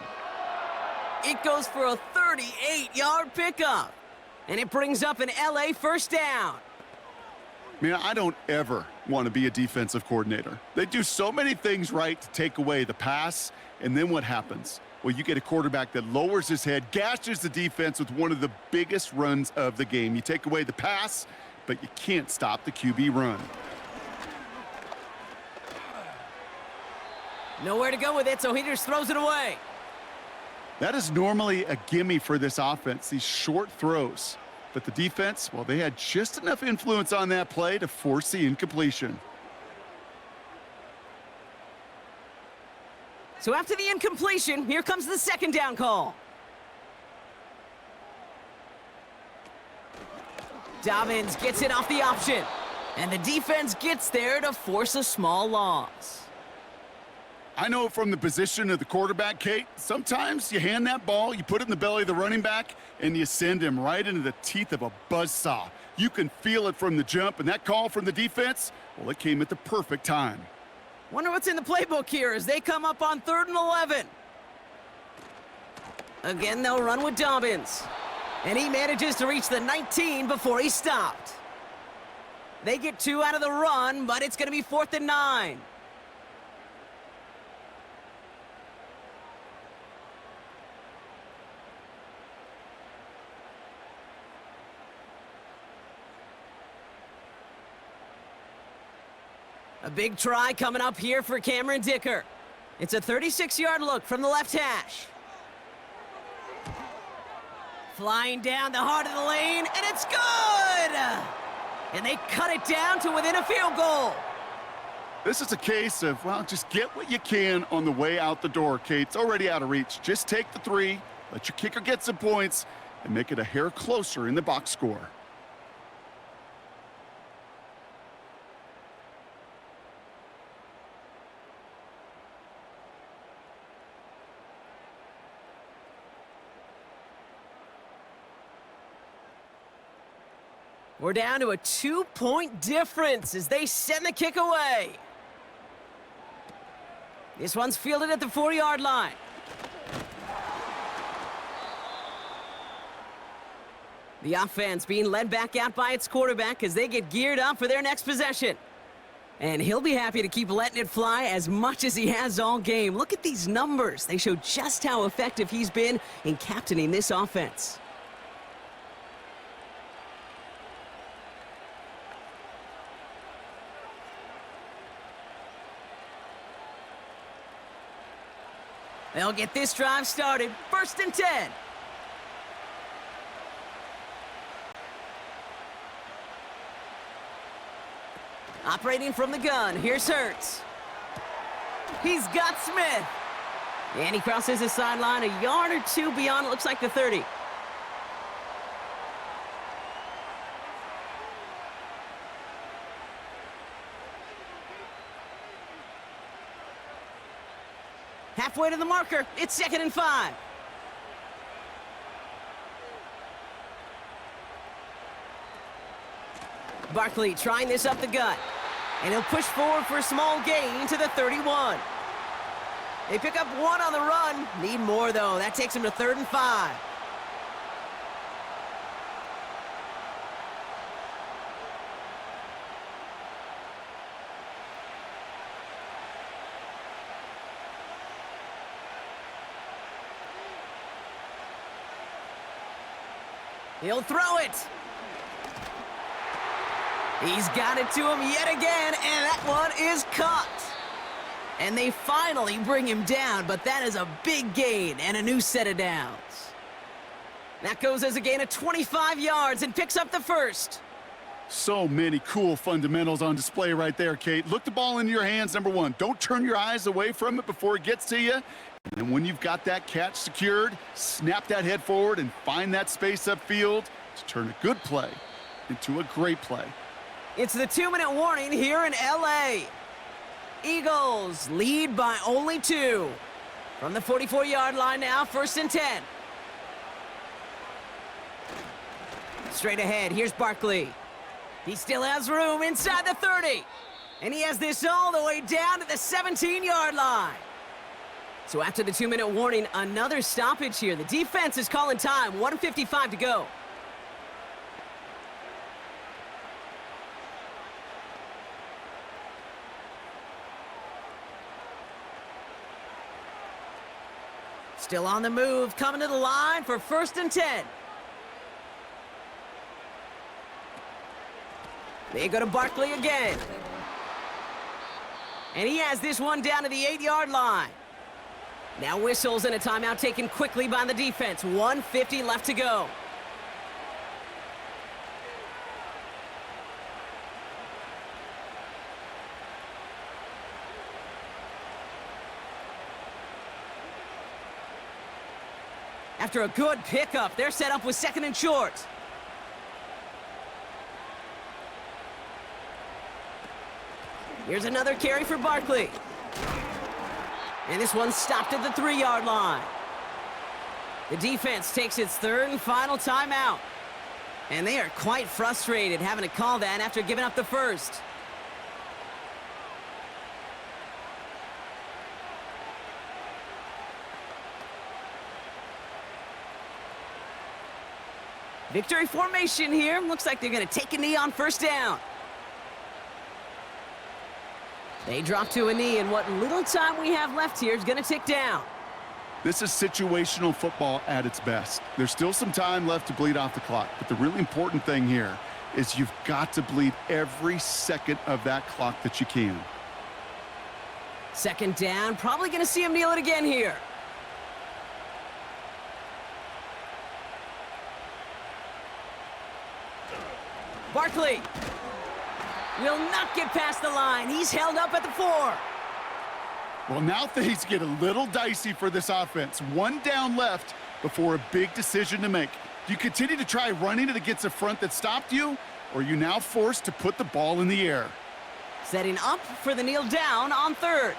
It goes for a 38-yard pickup. And it brings up an LA 1st down. Man, I don't ever want to be a defensive coordinator. They do so many things right to take away the pass, and then what happens? Well, you get a quarterback that lowers his head, gashes the defense with one of the biggest runs of the game. You take away the pass, but you can't stop the QB run. Nowhere to go with it, so he just throws it away. That is normally a gimme for this offense, these short throws. But the defense, well, they had just enough influence on that play to force the incompletion. So after the incompletion, here comes the 2nd down call. Dobbins gets it off the option. And the defense gets there to force a small loss. I know from the position of the quarterback, Kate, sometimes you hand that ball, you put it in the belly of the running back, and you send him right into the teeth of a buzzsaw. You can feel it from the jump, and that call from the defense, well, it came at the perfect time. Wonder what's in the playbook here as they come up on 3rd and 11. Again, they'll run with Dobbins. And he manages to reach the 19 before he stopped. They get 2 out of the run, but it's going to be 4th and 9. A big try coming up here for Cameron Dicker. It's a 36-yard look from the left hash. Flying down the heart of the lane, and it's good! And they cut it down to within a field goal. This is a case of, well, just get what you can on the way out the door, Kate. It's already out of reach. Just take the 3, let your kicker get some points, and make it a hair closer in the box score. We're down to a 2-point difference as they send the kick away. This one's fielded at the 4-yard line. The offense being led back out by its quarterback as they get geared up for their next possession. And he'll be happy to keep letting it fly as much as he has all game. Look at these numbers. They show just how effective he's been in captaining this offense. They'll get this drive started. 1st and 10. Operating from the gun, here's Hurts. He's got Smith. And he crosses the sideline a yard or two beyond, it looks like the 30. Halfway to the marker, it's 2nd and 5. Barkley trying this up the gut. And he'll push forward for a small gain to the 31. They pick up 1 on the run. Need more, though. That takes him to 3rd and 5. He'll throw it. He's got it to him yet again, and that one is caught. And they finally bring him down, but that is a big gain and a new set of downs. That goes as a gain of 25 yards and picks up the 1st. So many cool fundamentals on display right there, Kate. Look the ball into your hands, number one. Don't turn your eyes away from it before it gets to you. And when you've got that catch secured, snap that head forward and find that space upfield to turn a good play into a great play. It's the 2-minute warning here in L.A. Eagles lead by only 2. From the 44-yard line now, 1st and 10. Straight ahead, here's Barkley. He still has room inside the 30. And he has this all the way down to the 17-yard line. So after the 2-minute warning, another stoppage here. The defense is calling time, 1:55 to go. Still on the move, coming to the line for 1st and 10. They go to Barkley again. And he has this one down to the 8-yard line. Now whistles and a timeout taken quickly by the defense. 1:50 left to go. After a good pickup, they're set up with 2nd and short. Here's another carry for Barkley. And this one stopped at the 3-yard line. The defense takes its 3rd and final timeout. And they are quite frustrated having to call that after giving up the 1st. Victory formation here. Looks like they're going to take a knee on 1st down. They drop to a knee, and what little time we have left here is going to tick down. This is situational football at its best. There's still some time left to bleed off the clock, but the really important thing here is you've got to bleed every second of that clock that you can. 2nd down, probably going to see him kneel it again here. Barkley will not get past the line. He's held up at the 4. Well, now things get a little dicey for this offense. 1 down left before a big decision to make. Do you continue to try running it against a front that stopped you, or are you now forced to put the ball in the air? Setting up for the kneel down on 3rd.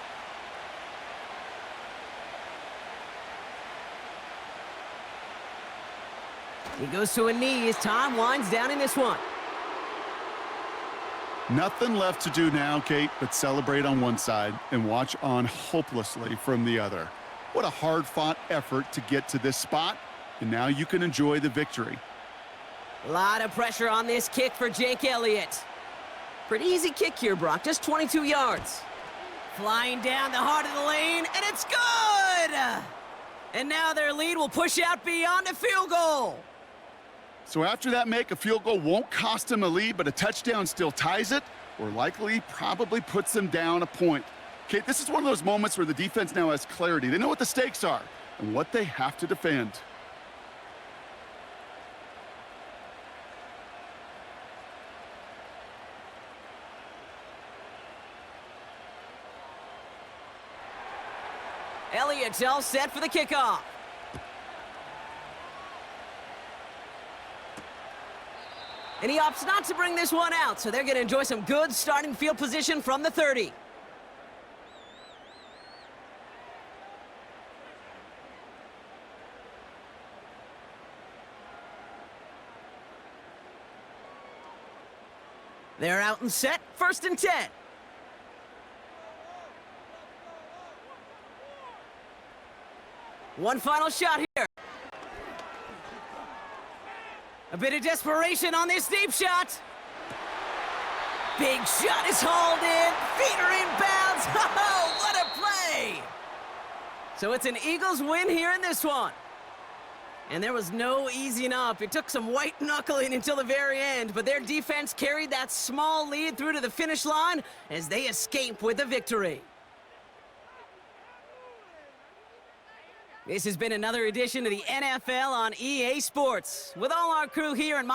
He goes to a knee as time winds down in this one. Nothing left to do now, Kate, but celebrate on one side and watch on hopelessly from the other. What a hard-fought effort to get to this spot, and now you can enjoy the victory. A lot of pressure on this kick for Jake Elliott. Pretty easy kick here, Brock. Just 22 yards. Flying down the heart of the lane, and it's good! And now their lead will push out beyond a field goal. So after that make, a field goal won't cost them a lead, but a touchdown still ties it, or likely probably puts them down a point. Okay, this is one of those moments where the defense now has clarity. They know what the stakes are and what they have to defend. Elliott's all set for the kickoff. And he opts not to bring this one out, so they're going to enjoy some good starting field position from the 30. They're out and set, 1st and 10. One final shot here. A bit of desperation on this deep shot. Big shot is hauled in. Feet are in bounds. Oh, what a play! So it's an Eagles win here in this one. And there was no easing up. It took some white knuckling until the very end, but their defense carried that small lead through to the finish line as they escape with the victory. This has been another edition of the NFL on EA Sports. With all our crew here in